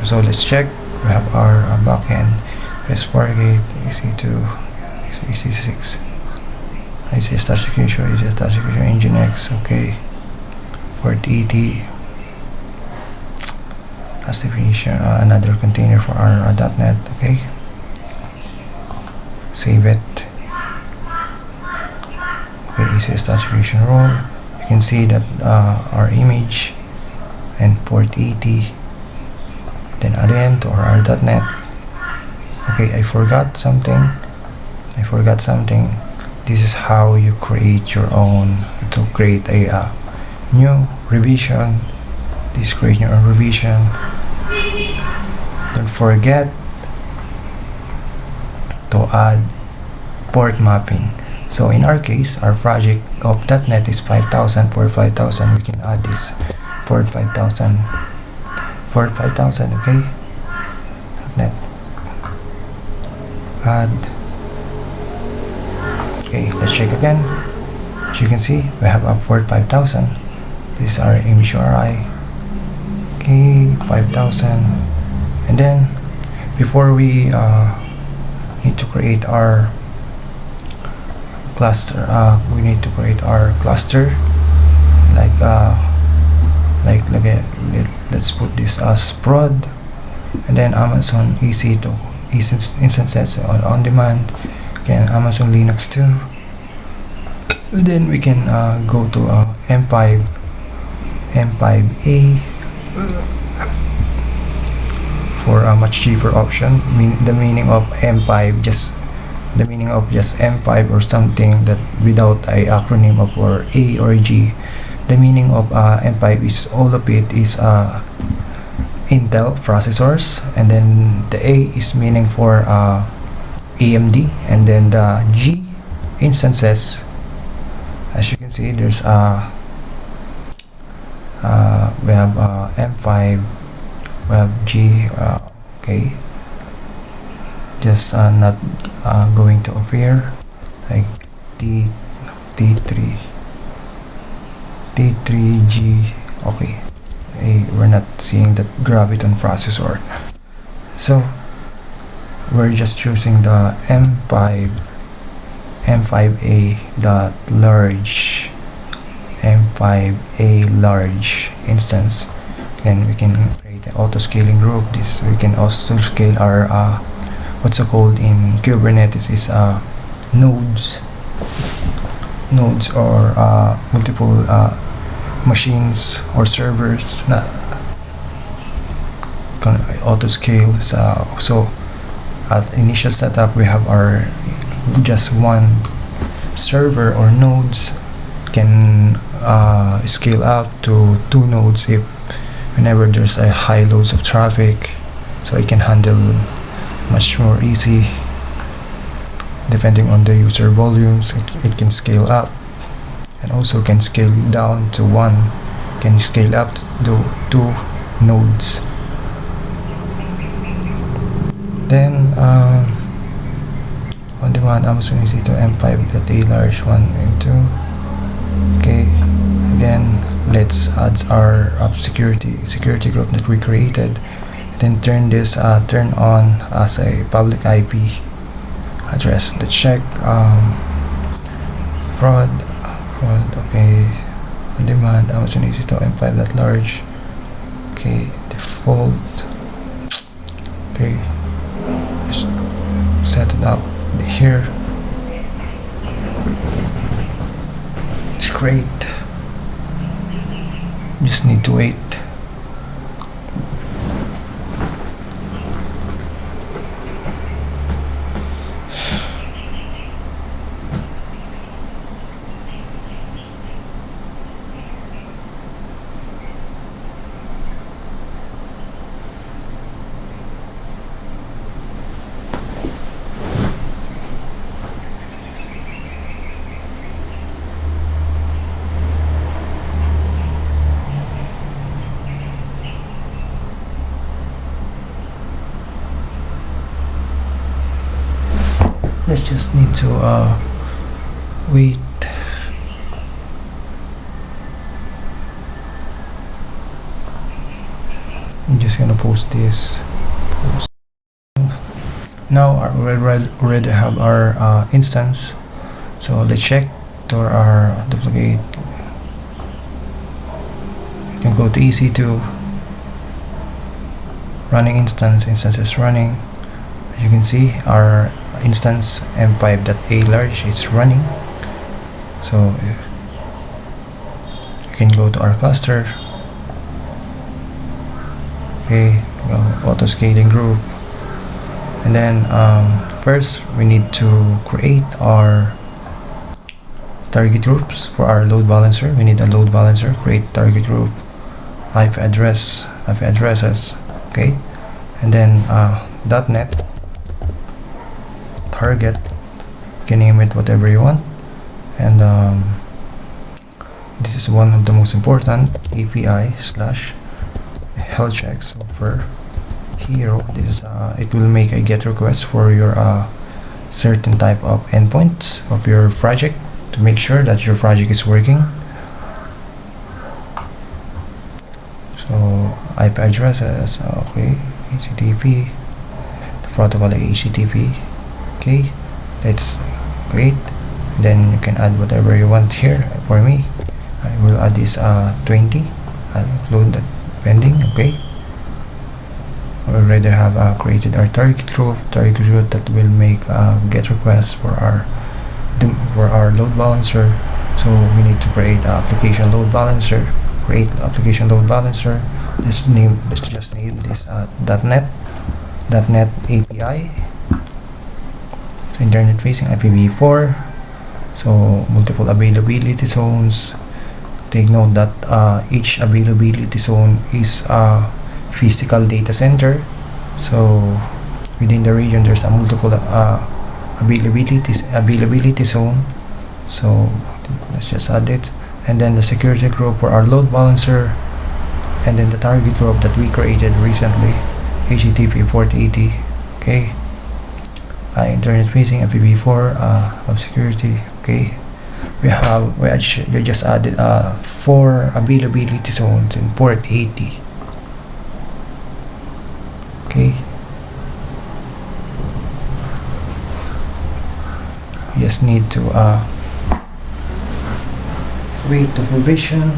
so. Let's check. We have our backend, Fargate, EC2, EC6. ECS task execution, Nginx. Okay, port 80. Task definition, another container for our .NET. Okay, save it. Okay, ECS task execution role. You can see that our image and port 80. Then again to our .NET. Okay, I forgot something. This is how you create your own, to create a new revision. This create your own revision. Don't forget to add port mapping. So in our case, our project of .NET is 5000. Port 5000, we can add this port 5000. Okay, .NET add. Okay, let's check again. As you can see, we have a port 5000. This is our image URI. Okay, 5,000. And then before we need to create our cluster, we need to create our cluster like let's put this as prod, and then Amazon EC2 instances on demand, again Amazon Linux 2. And then we can go to M5A for a much cheaper option. The meaning of M5, just the meaning of just M5 or something that without a acronym of or A or G. The meaning of M5 is all of it is Intel processors, and then the A is meaning for AMD, and then the G instances. As you can see, there's we have M5, we have G. Okay, just not going to appear like T3G. Okay, we're not seeing that Graviton processor, so we're just choosing the M5A dot large M5A large instance. Then we can create an auto scaling group. This we can also scale our what's it called in Kubernetes is nodes or multiple machines or servers na auto scale. So at initial setup we have our just one server or nodes, can scale up to 2 nodes if whenever there's a high loads of traffic, so it can handle much more easy. Depending on the user volumes, it can scale up, and also can scale down to 1, can scale up to 2 nodes. Then on demand Amazon EC2 M5.A large 1 and 2. Okay, again let's add our security group that we created, then turn this turn on as a public IP address. Let's check fraud. Okay, on demand Amazon EC2 M5 large. Okay, default. Okay, just set it up here. It's great. Just need to wait. Let's just need to wait. I'm just gonna post this. Now we already have our instance, so let's check to our duplicate. You can go to EC2 running instance is running. As you can see, our instance M5.A large is running. So you can go to our cluster. Okay, go auto scaling group, and then first we need to create our target groups for our load balancer. We need a load balancer. Create target group, IP addresses. Okay, and then .NET target, you can name it whatever you want, and this is one of the most important, API / health checks for hero. This is it will make a GET request for your certain type of endpoints of your project to make sure that your project is working. So IP addresses, okay, HTTP, the protocol HTTP, okay, that's great. Then you can add whatever you want here. For me, I will add this 20. I'll upload that pending, okay. We already have created our target group that will make GET requests for our load balancer. So we need to create application load balancer. Create application load balancer. Let's just name this .NET API. So internet facing IPv4. So multiple availability zones. Take note that each availability zone is a physical data center. So within the region there's a multiple availability zone. So let's just add it. And then the security group for our load balancer, and then the target group that we created recently, HTTP port 80. Okay, internet facing IPv4 of security. Okay, we just added 4 availability zones in port 80. Okay, we just need to wait to provision.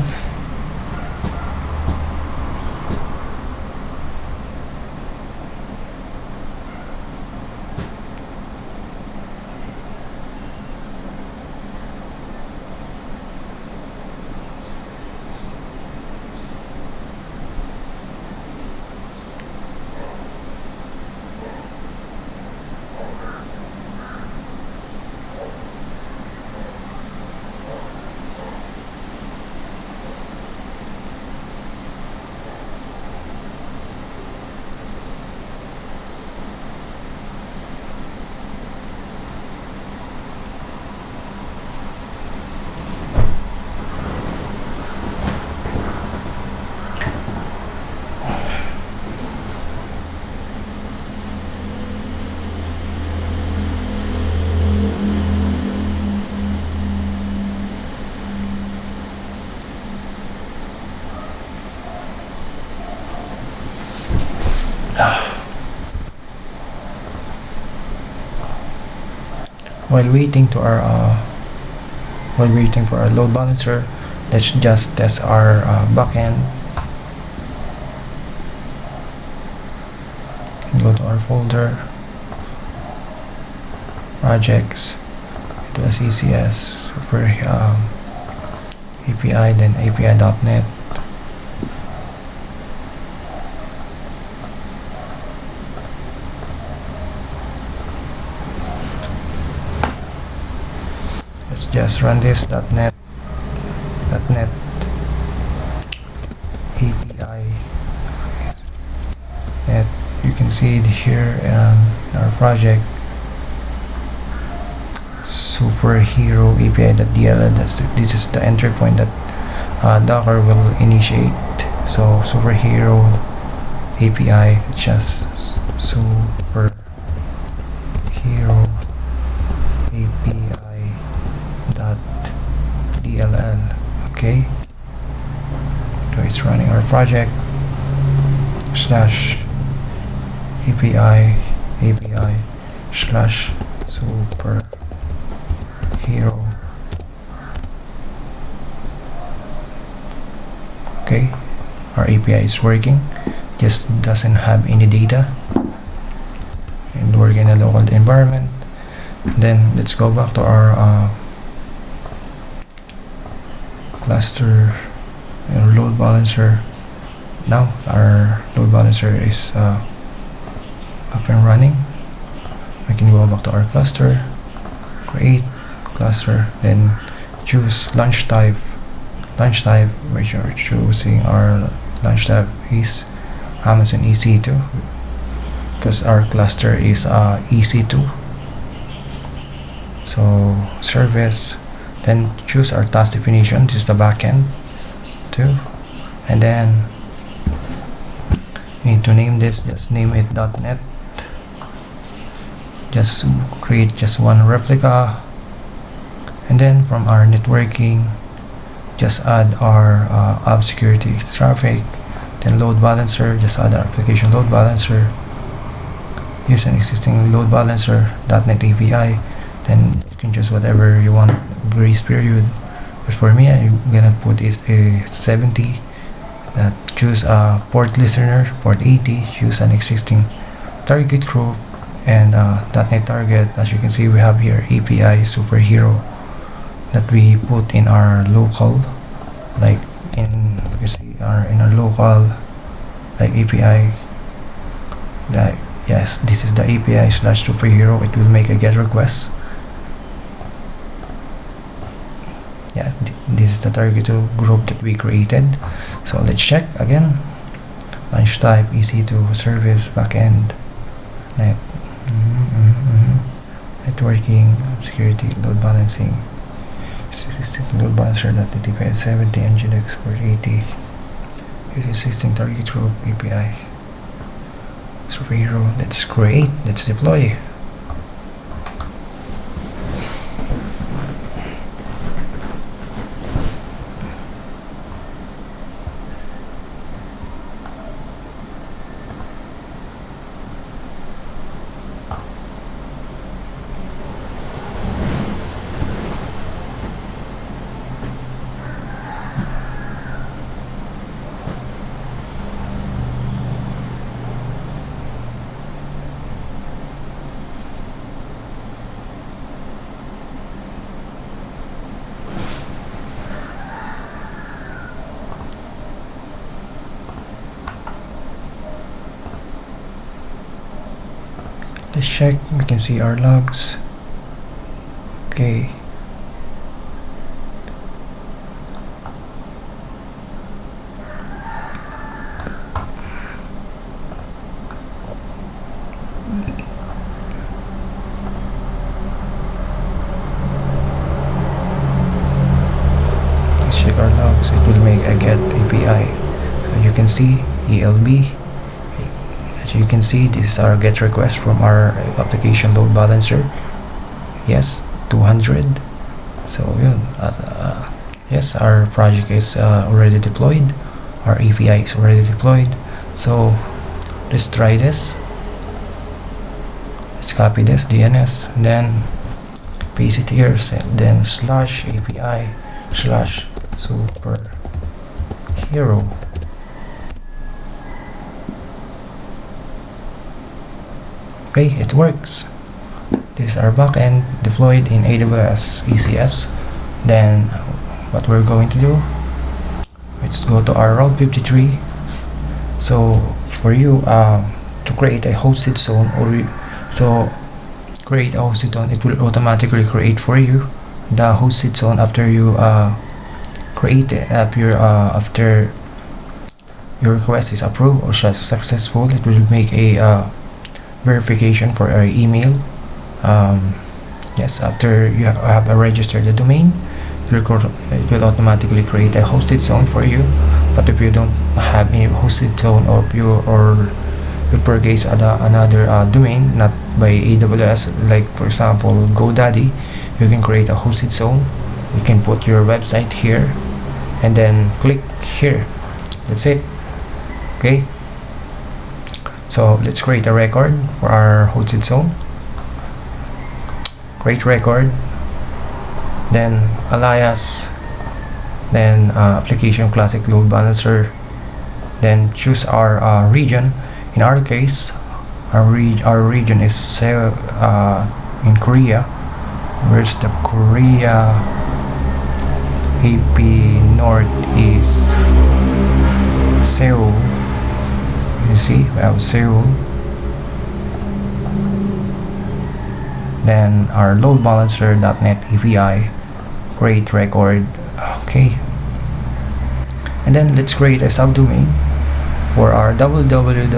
While waiting for our load balancer, let's just test our backend. Go to our folder, projects, AWS ECS for API, then API.NET. Let's just run this .NET API. Net. You can see it here in our project. Superhero API.dll. This is the entry point that Docker will initiate. So superhero API, it's just superhero API.dll. Okay, so it's running our project slash API slash superhero. Okay, our API is working, just doesn't have any data and work in a local environment. Then let's go back to our cluster load balancer. Now our load balancer is up and running. I can go back to our cluster, create cluster, then choose launch type, which are choosing our launch type is Amazon EC2 because our cluster is EC2. So service, then choose our task definition. This is the backend too, and then need to name this. Just name it .NET. Just create just one replica, and then from our networking, just add our app security traffic, Then load balancer, just add our application load balancer. Use an existing load balancer, .NET API. Then you can choose whatever you want, grace period. But for me, I'm gonna put is a 70. Choose a port listener, port 80. Choose an existing target group and .NET target. As you can see, we have here API superhero that we put in our local, like in you see in our local like API. That yes, this is the API slash superhero. It will make a GET request. Yeah, this is the target group that we created. So let's check again. Launch type EC2 service backend net networking security load balancing existing load balancer .NET 70 and Nginx port 80 use existing target group API superhero. Let's create. Let's deploy. Let's check. We can see our logs. Okay. Let's check our logs. It will make a GET API. So you can see ELB. As you can see, this is our GET request from our application load balancer. Yes, 200. So yes, our project is already deployed. Our API is already deployed. So let's try this. Let's copy this DNS, then paste it here. Then slash API slash superhero. Okay, it works. This is our backend deployed in AWS ECS. Then what we're going to do, let's go to our Route 53. So for you to create a hosted zone, create a hosted zone, it will automatically create for you the hosted zone after you create it, after your request is approved or successful. It will make a verification for our email. Yes, after you have registered the domain, it will automatically create a hosted zone for you. But if you don't have any hosted zone, or you purchase another domain not by AWS, like for example GoDaddy, you can create a hosted zone. You can put your website here and then click here. That's it. Okay. So let's create a record for our hosted zone. Create record, then alias, then application classic load balancer, then choose our region. In our case, our region is in Korea. Where's the Korea? AP North is Seoul. You see, we have Seoul. Then our load balancer .NET API, create record. Okay. And then let's create a subdomain for our www,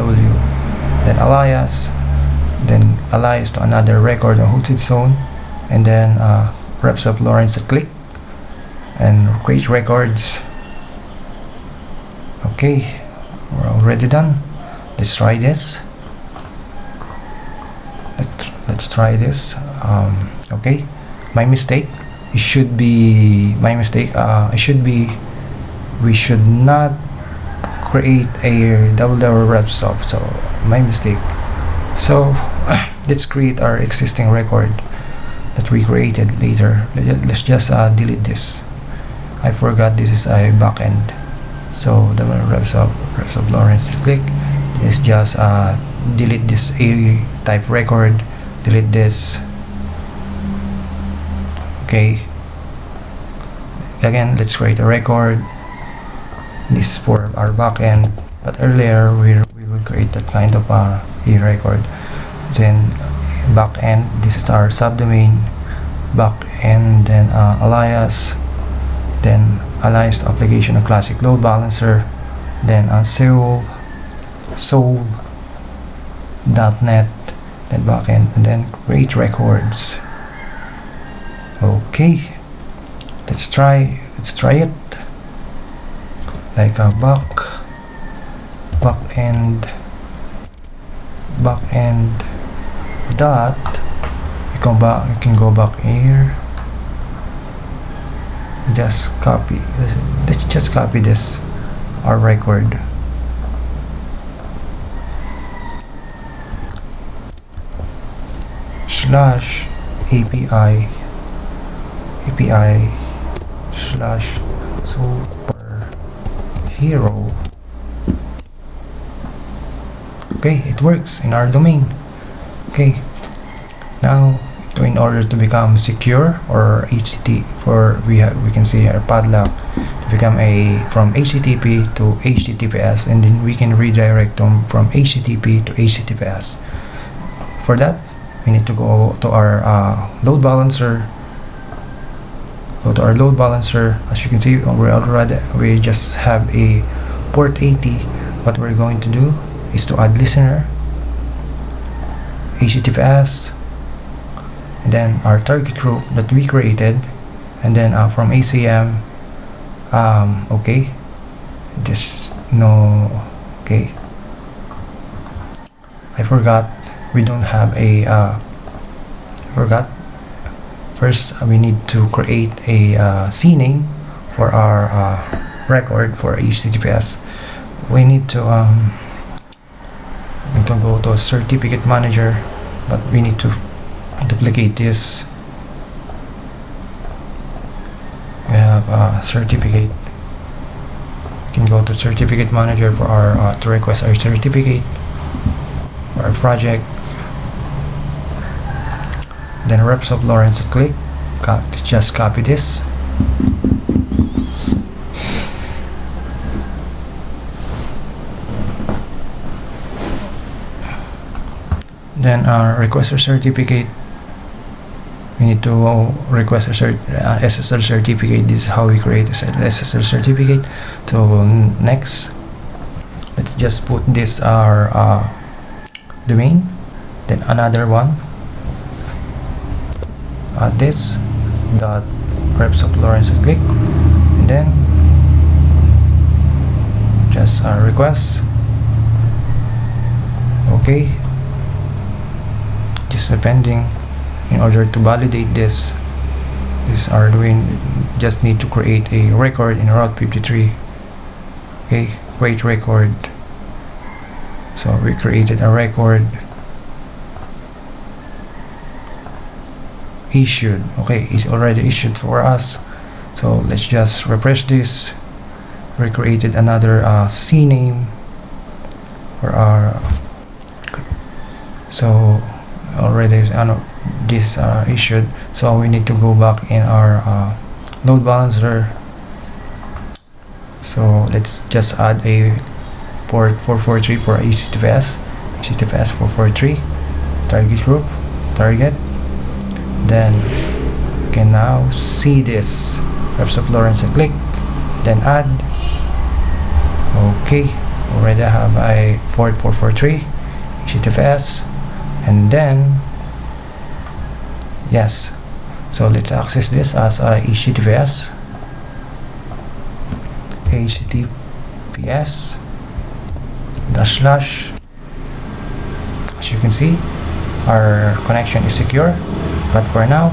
then alias to another record or hosted zone, and then reps of Lawrence at click and create records. Okay, we're already done. Let's try this. Let's try this. Okay, my mistake. It should be my mistake. We should not create a double rep stop, so my mistake. So let's create our existing record that we created later. Let's just delete this. I forgot this is a backend. So the reps of Lawrence click. Let's just delete this A type record. Delete this. Okay. Again, let's create a record. This is for our backend, but earlier we will create that kind of a record. Then backend, this is our subdomain, backend, then alias, then alias application of classic load balancer, then Soul.net, then backend, and then create records. Okay, let's try it. Like a backend dot, you can go back here, just copy. Let's just copy this, our record. Slash API slash superhero. Okay, it works in our domain. Okay, now in order to become secure, or HTTP, we can see our padlock to become from HTTP to HTTPS, and then we can redirect them from HTTP to HTTPS. For that, we need to go to our load balancer. Go to our load balancer. As you can see, we just have a port 80. What we're going to do is to add listener, HTTPS, and then our target group that we created, and then from ACM, okay, just no, okay, I forgot, we don't have a first we need to create a CNAME for our record for HTTPS. We need to we can go to a certificate manager, but we need to duplicate this. We have a certificate. We can go to certificate manager for our to request our certificate for our project. Then reps of Lawrence click. Just copy this. Then our requester certificate, we need to request a SSL certificate. This is how we create a SSL certificate. So next, let's just put this our domain, then another one, this dot reps of Lawrence click, and then just request. Okay, just pending. In order to validate this are doing, just need to create a record in Route 53. Okay, create record. So we created a record. Issued. Okay, it's already issued for us. So let's just refresh this. We created another CNAME for our, so already this issued. So we need to go back in our load balancer. So let's just add a port 443 for HTTPS 443 target group, target. Then you can now see this reps of Lawrence and click, then add. Okay, already have a port 443 HTTPS, and then yes, so let's access this as a HTTPS // as you can see, our connection is secure. But for now,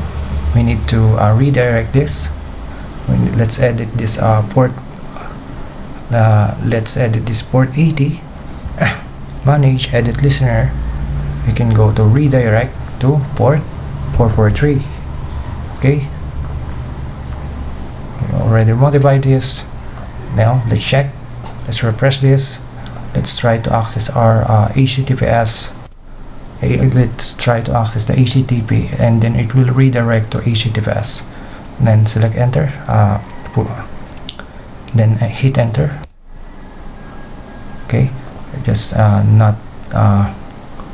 we need to redirect this. Let's edit this port. let's edit this port 80. Manage edit listener. We can go to redirect to port 443. Okay, we already modified this. Now let's check. Let's refresh this. Let's try to access our HTTPS. Let's try to access the HTTP, and then it will redirect to HTTPS. And then select enter. Then hit enter. Okay, just not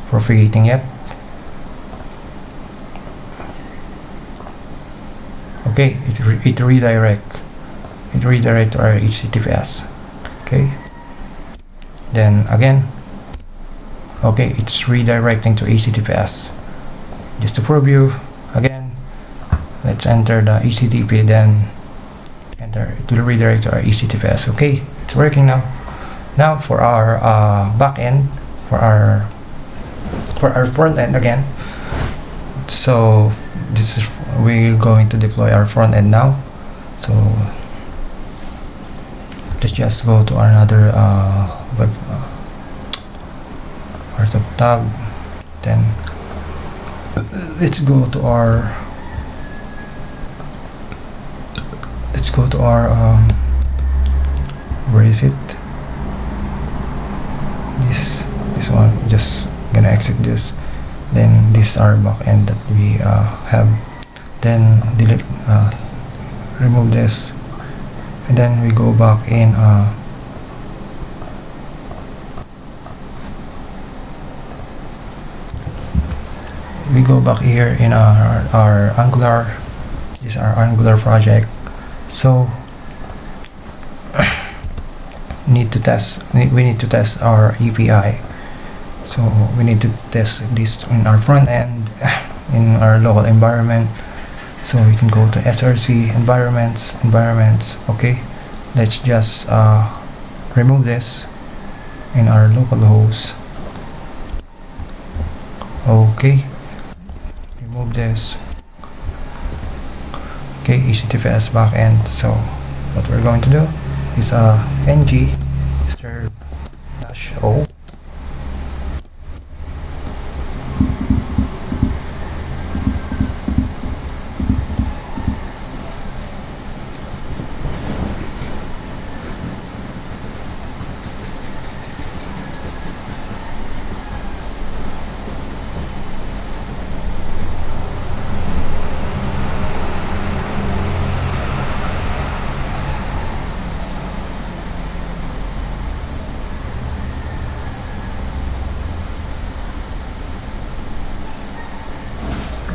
propagating yet. Okay, it redirect to our HTTPS. Okay, then again. Okay, it's redirecting to HTTPS. Just to prove you again, let's enter the HTTP, then enter. It will redirect to our HTTPS. Okay, it's working now. Now for our backend, for our front end again. So this is, we're going to deploy our front end now. So let's just go to another web tab, then let's go to our where is it? This one. Just gonna exit this. Then this is our backend that we have. Then delete, remove this, and then we go back in we go back here in our Angular. This is our Angular project. So we need to test our API. So we need to test this in our front end, in our local environment. So we can go to SRC environments. Okay, let's just remove this in our local host. Okay, remove this. Okay, HTTPS backend. So what we're going to do is ng serve-o.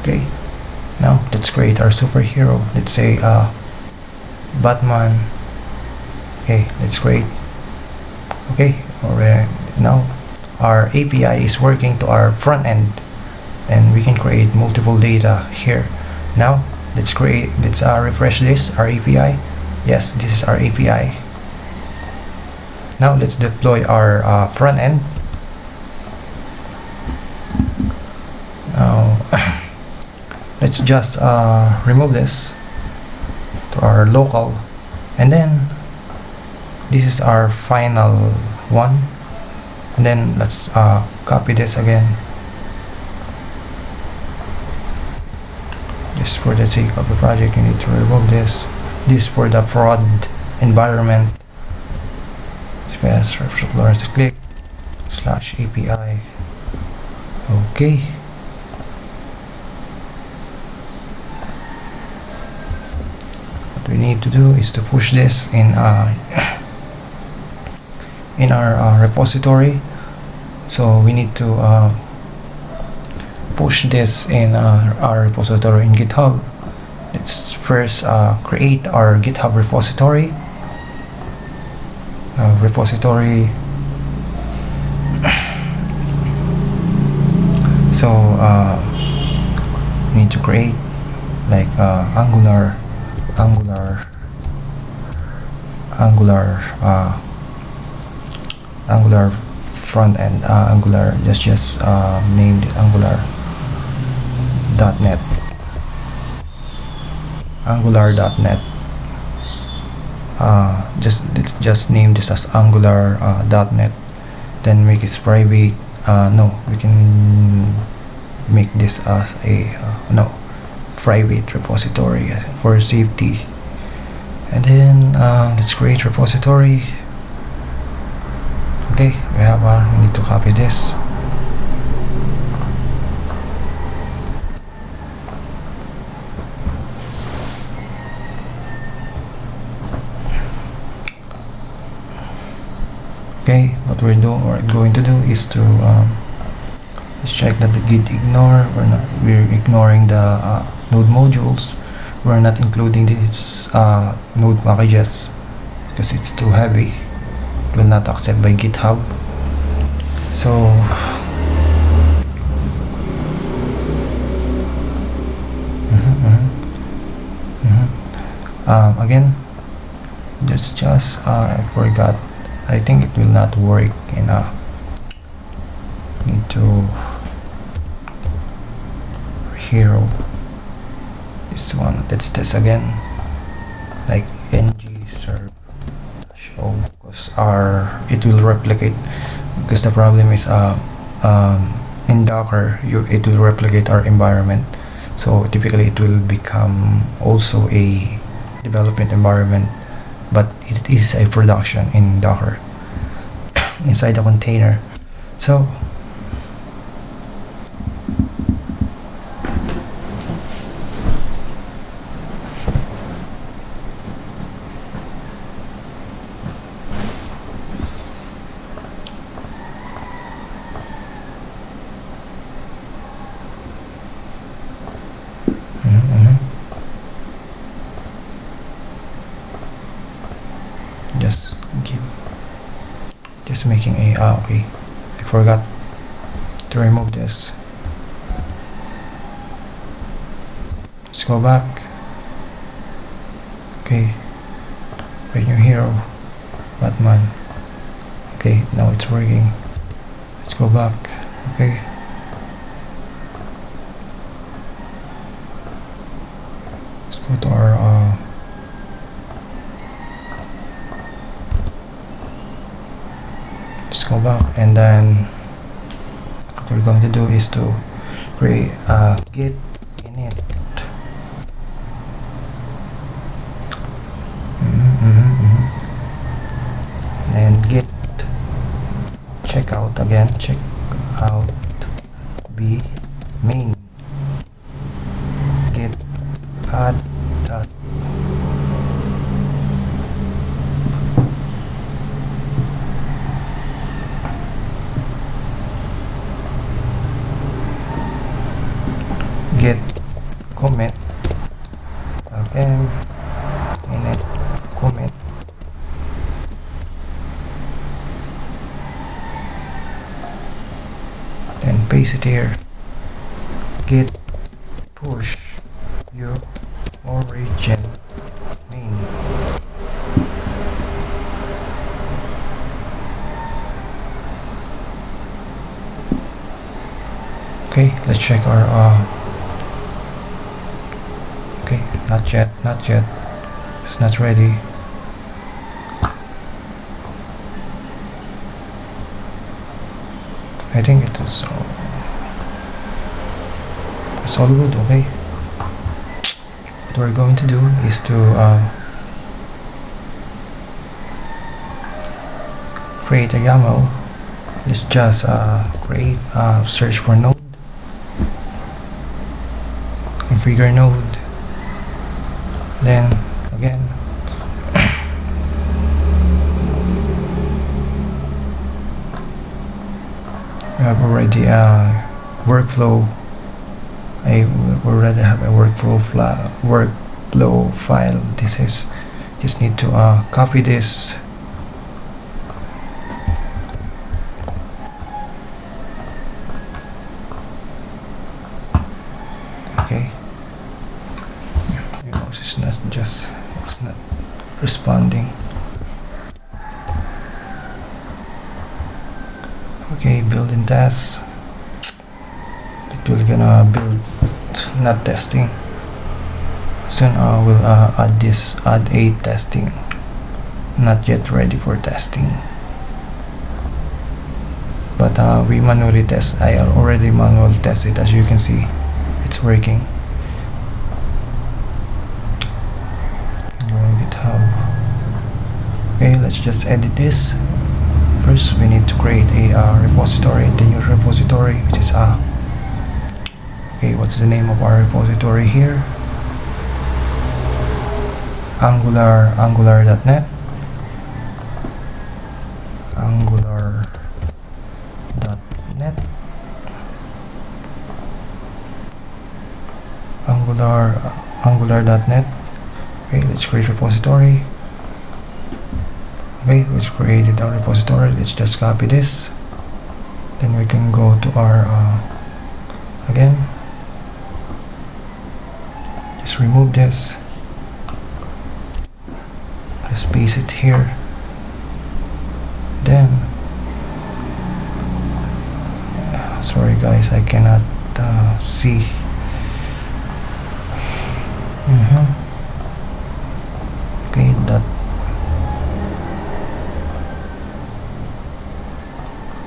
Okay, now let's create our superhero. Let's say Batman. Okay, let's create. Okay, alright. Now our API is working to our front end, and we can create multiple data here. Now let's refresh this, our API. Yes, this is our API. Now let's deploy our front end. Now let's just remove this to our local, and then this is our final one, and then let's copy this again, just for the sake of the project. You need to remove this for the prod environment. Fast click /API. Okay, what we need to do is to push this in our repository. So we need to push this in our repository in GitHub. Let's first create our GitHub repository. So we need to create like Angular front end, Angular, just named it Angular.net. let's just name this as Angular .NET, then make it private. No, we can make this as a no, private repository for safety. And then let's create repository. Okay, we need to copy this. Okay, what we're going to do is to let's check that the git ignore. We're ignoring the node modules. We're not including these node packages because it's too heavy. It will not accept by GitHub. So again, there's just I forgot. I think it will not work in need to hero this one. Let's test again, like ng serve show, because it will replicate, because the problem is in Docker it will replicate our environment, so typically it will become also a development environment, but it is a production in Docker inside the container. So just making a okay, I forgot to remove this. Let's go back. Okay, create new hero, Batman. Okay, now it's working. Let's go back. Okay, let's go to our let's go back, and then what we're going to do is to create git init. And git checkout again, check out b main git add dot git commit again init commit, then paste it here. Git push your origin main. Okay, let's check our okay, not yet, it's not ready. I think it is it's all good. Okay, what we're going to do is to create a YAML. Let's just create search for node, configure node, then again we have already a workflow. We already have a workflow file. This is just need to copy this. Okay, your mouse is not responding. Okay, building tasks. It will gonna build, not testing. Soon we'll add a testing. not yet ready for testing. But we manually test. I already manual tested. As you can see, it's working. Go on GitHub. Okay, let's just edit this. First, we need to create a repository, the new repository, which is okay, what's the name of our repository here? Angular.net. Angular.net. Angular.net. Okay, let's create repository. Okay, we've created our repository. Let's just copy this. Then we can go to our again. Just remove this. Just paste it here. Then, sorry guys, I cannot see. Okay, that.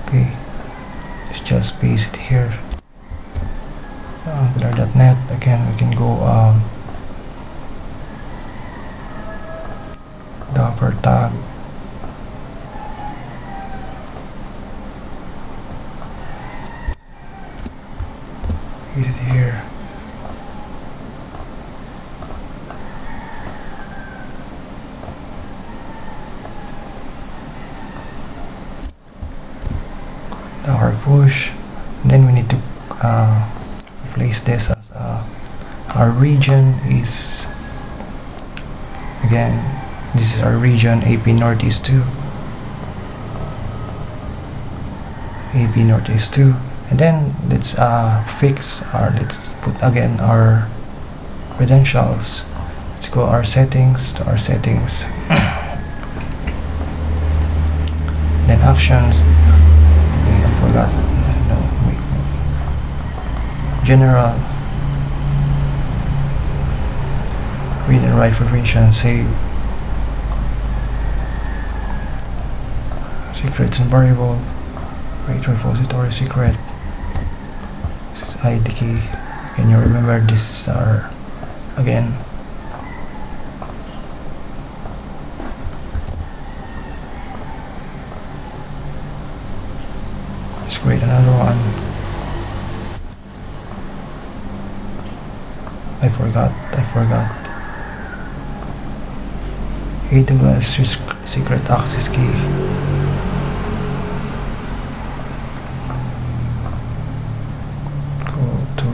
Okay, let's just paste it here. Angular.net. Again, we can go Docker tag. Paste it here. Docker push. Then we need to replace this as our region is, again, this is our region AP Northeast 2. AP Northeast 2. And then let's let's put again our credentials. Let's go our settings, to our settings. Then actions. Okay, I forgot. No, wait. General. Read and write permission, save. Secrets and variable. Create repository secret. This is ID key. Can you remember this is our, again, let's create another one. I forgot. AWS secret access key. Go to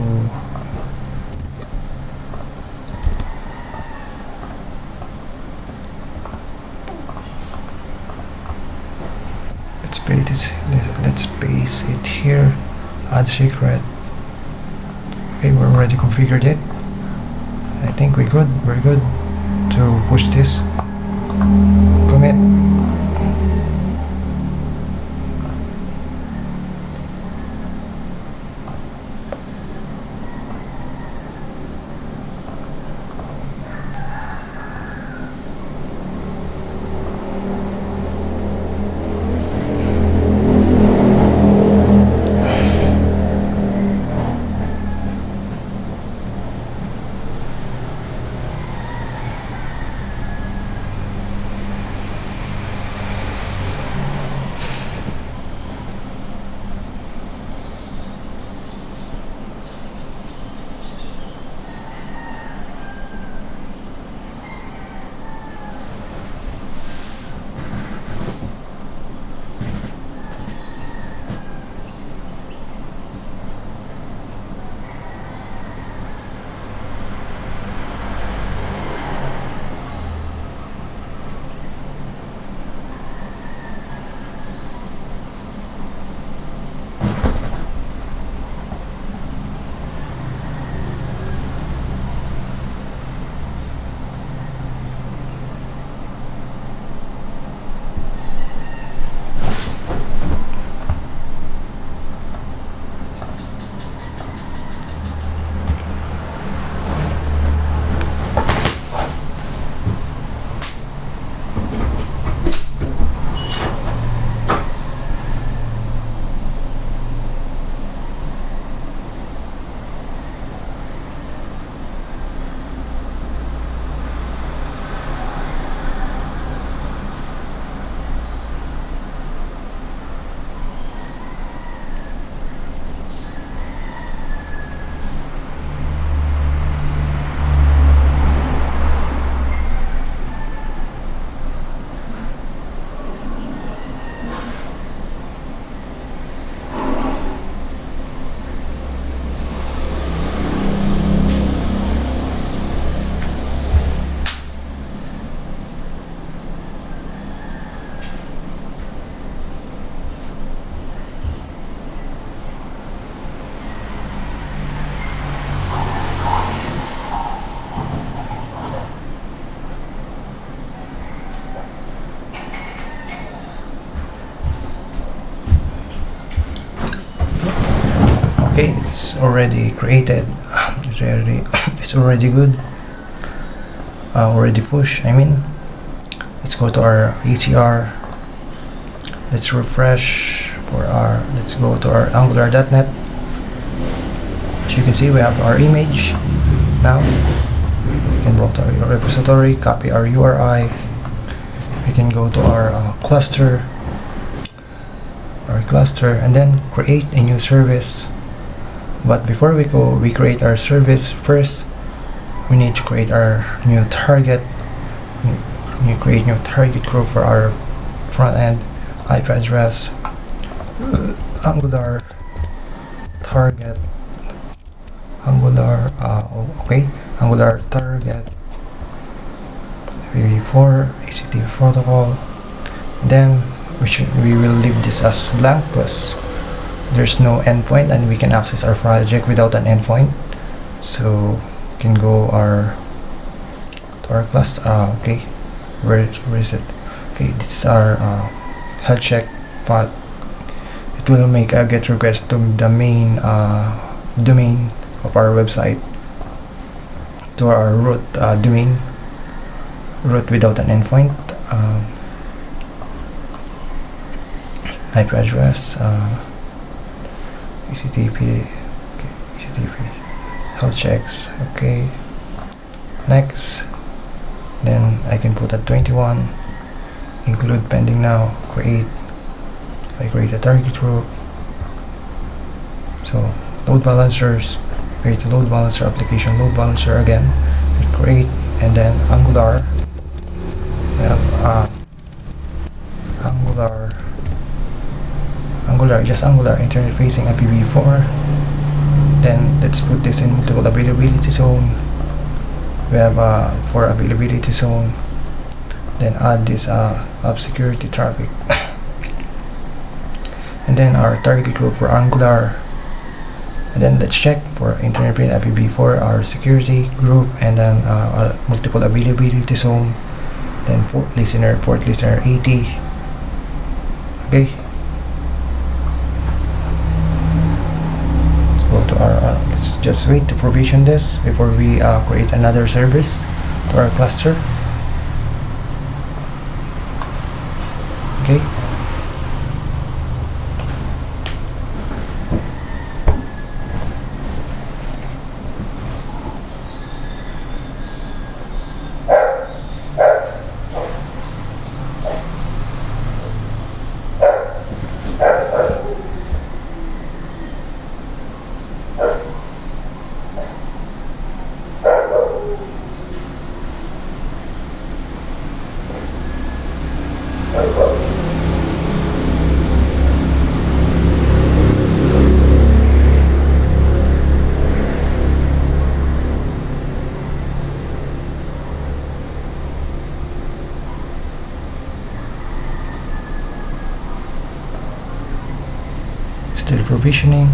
let's paste it here. Add secret. Okay, we already configured it. I think we're good to push this. Commit. is already created. It's already good. Already push. Let's go to our ECR. Let's refresh for our. Let's go to our Angular.net. As you can see, we have our image now. We can go to our repository, copy our URI. We can go to our cluster, and then create a new service. But before we create our service. First, we need to create our new target. Create new target group for our front end IP address. Angular target. Angular target IPv4 HTTP protocol. Then we will leave this as blank because there's no endpoint and we can access our project without an endpoint. So we can go to our class. Where is it? Okay, this is our health check path. It will make a GET request to the main domain of our website, to our root domain, root without an endpoint, IP address, HTTP, HTTP, health checks. Okay, next. Then I can put at 21, include pending now, create. I create a target group. So load balancers, create a load balancer application, load balancer again, create, and then Angular. We have Angular internet facing IPv4. Then let's put this in multiple availability zone. We have for availability zone. Then add this app security traffic. And then our target group for Angular. And then let's check for internet print IPv4, our security group, and then our multiple availability zone. Then port listener 80. Okay. Let's go to our. Let's just wait to provision this before we create another service to our cluster. Okay. Still provisioning.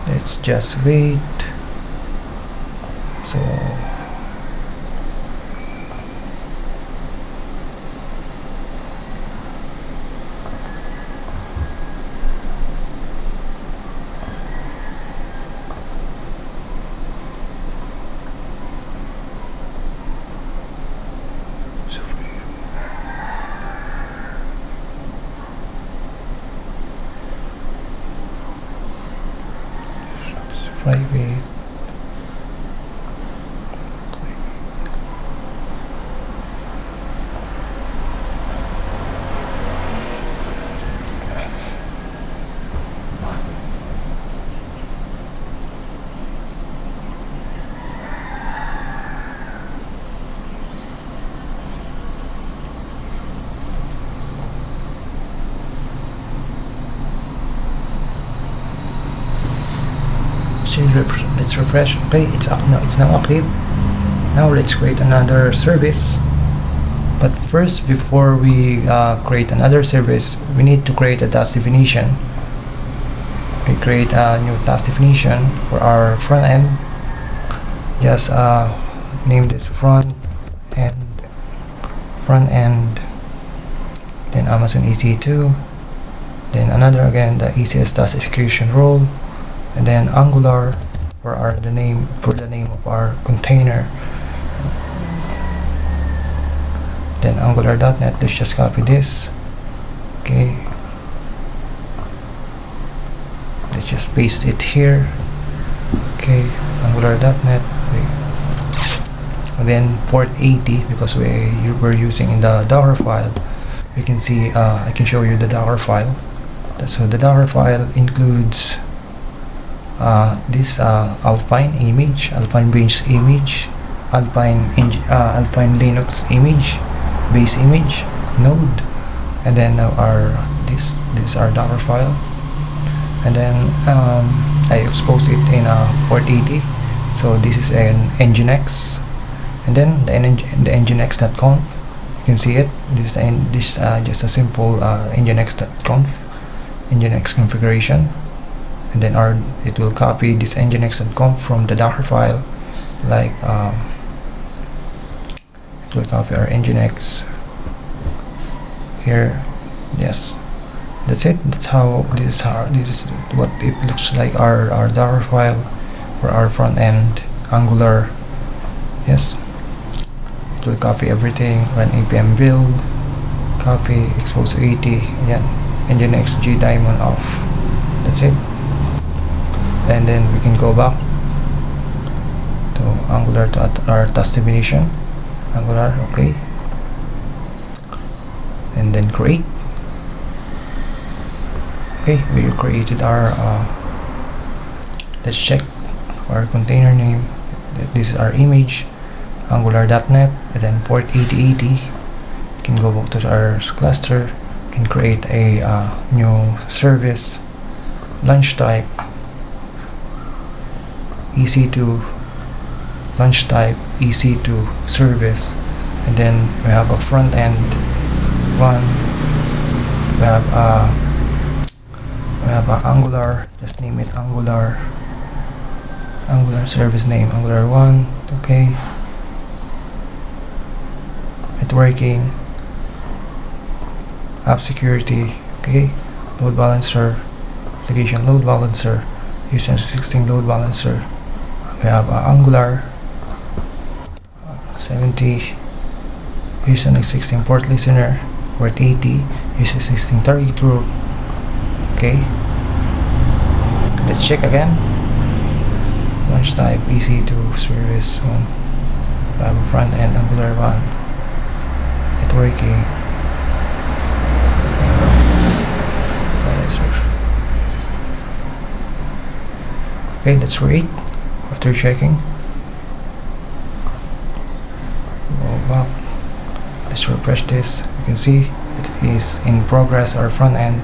Let's just wait. So private. let's refresh. Okay, it's up now. It's now active. Now let's create another service. But first, before we create another service, we need to create a task definition. We create a new task definition for our front end. Just name this front end, then Amazon EC2, then another again the ECS task execution role, and then Angular for the name of our container. Then Angular.net. Let's just copy this. Okay, let's just paste it here. Okay, Angular.net. And then port 80, because we're using in the Docker file. We can see I can show you the Docker file. So the Docker file includes this Alpine image, Alpine Bench image, Alpine Linux image, base image, node, and then this is our Docker file. And then I expose it in port 80. So this is an nginx, and then the nginx.conf. You can see it. This just a simple nginx.conf, nginx configuration, and then it will copy this nginx.conf from the Docker file. Like it will copy our nginx here. Yes, that's it. This is what it looks like, our Docker file for our front end Angular. Yes, it will copy everything. Run npm build, copy, expose to 80, yeah, nginx gdaemon off. That's it. And then we can go back to Angular, to our task definition, Angular. Okay, and then create. Okay, we created our let's check our container name. This is our image, Angular.net, and then port 8080. You can go back to our cluster, you can create a new service, launch type EC2, launch type EC2 service, and then we have a front end one. We have Angular, just name it Angular service name, Angular 1. Okay, networking, app security. Okay, load balancer, application load balancer, user 16 load balancer. We have Angular 70, user 16 port listener, port 80, user 16 target group. Okay, let's check again. Launch type EC2 service. We have a front end Angular 1, networking, okay, let's wait after checking. Go back. Let's refresh this. You can see it is in progress, our front end.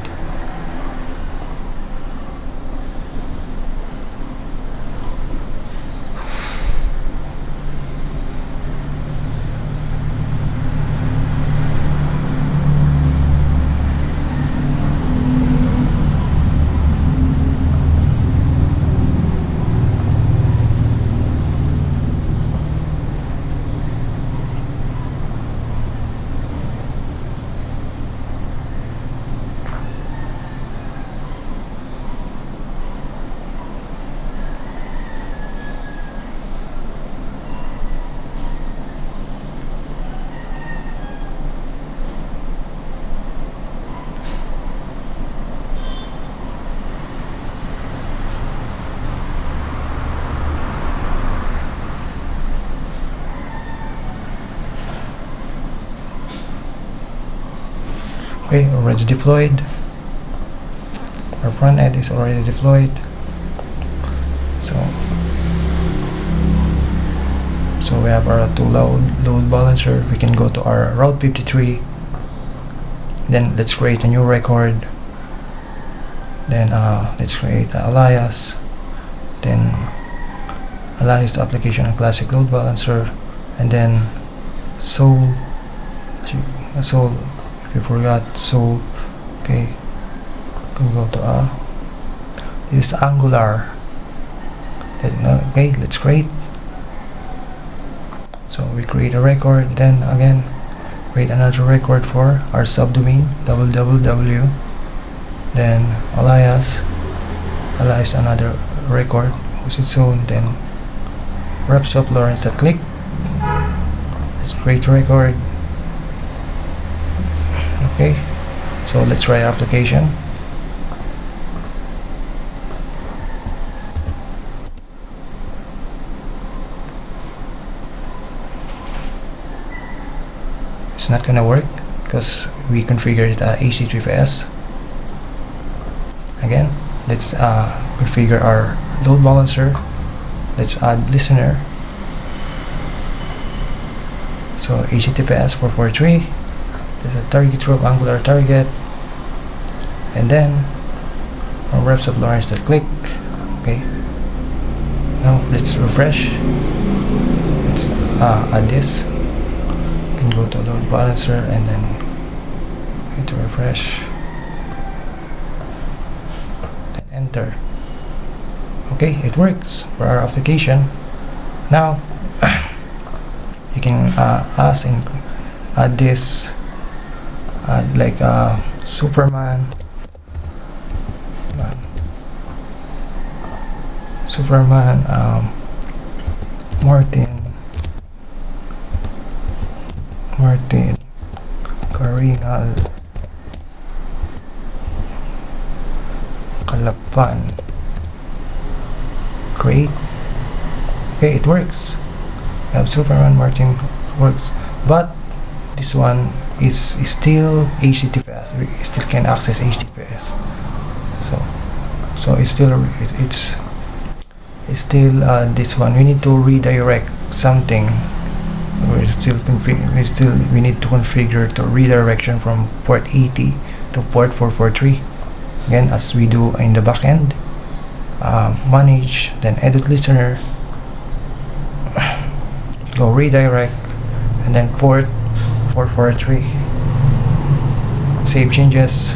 Okay, already deployed. Our front end is already deployed. So we have our two load balancer. We can go to our Route 53. Then let's create a new record. Then let's create an alias. then allows the application of classic load balancer, and then Soul. Soul, if you forgot Soul, okay, can go to this Angular. Okay, let's create. So we create a record, then again create another record for our subdomain www, then alias another record whose its own, then reps of Lawrence.click. Let's create a record. Okay, so let's try application. It's not gonna work because we configured HTTPS. Again, let's configure our load balancer. Let's add listener. So HTTPS 443. There's a target group, Angular target, and then from reps of Lawrence.click. Okay. Now let's refresh. Let's add this. You can go to load balancer and then hit refresh. Then enter. Okay, it works for our application. Now you can add this. Like Superman, Martin, Carinal, Kalapan, create. Okay, it works. We have Superman, Martin, works, but this one is still HTTPS. We still can access HTTPS. So it's still this one. We need to redirect something. We need to configure the redirection from port 80 to port 443. Again, as we do in the backend. Manage, then edit listener. Go redirect, and then port 443. Save changes.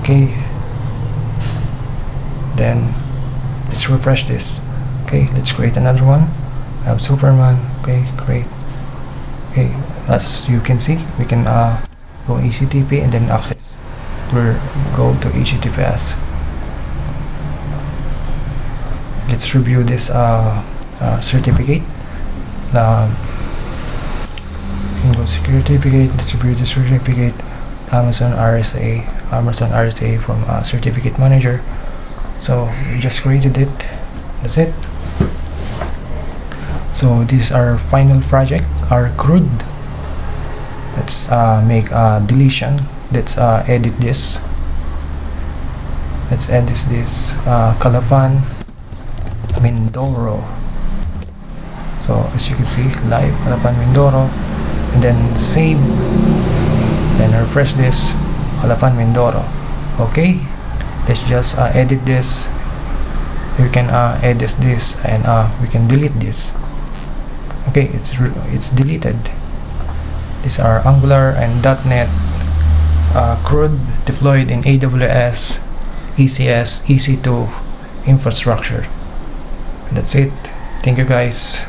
Okay, then let's refresh this. Okay, let's create another one. I have Superman. Okay, great. Okay, as you can see, we can go HTTP and then access. We'll go to HTTPS. Let's review this certificate. You can go certificate, distribute the certificate, Amazon RSA from certificate manager. So we just created it. That's it. So this is our final project, our CRUD. Let's make a deletion. Let's edit this. Let's edit this Calapan Mindoro. So as you can see, live Calapan Mindoro, and then save, then refresh this Calapan Mindoro. Okay, let's just edit this. We can edit this, and we can delete this. Okay, it's deleted. These are Angular and .NET CRUD deployed in AWS ECS EC2 infrastructure. And that's it. Thank you guys.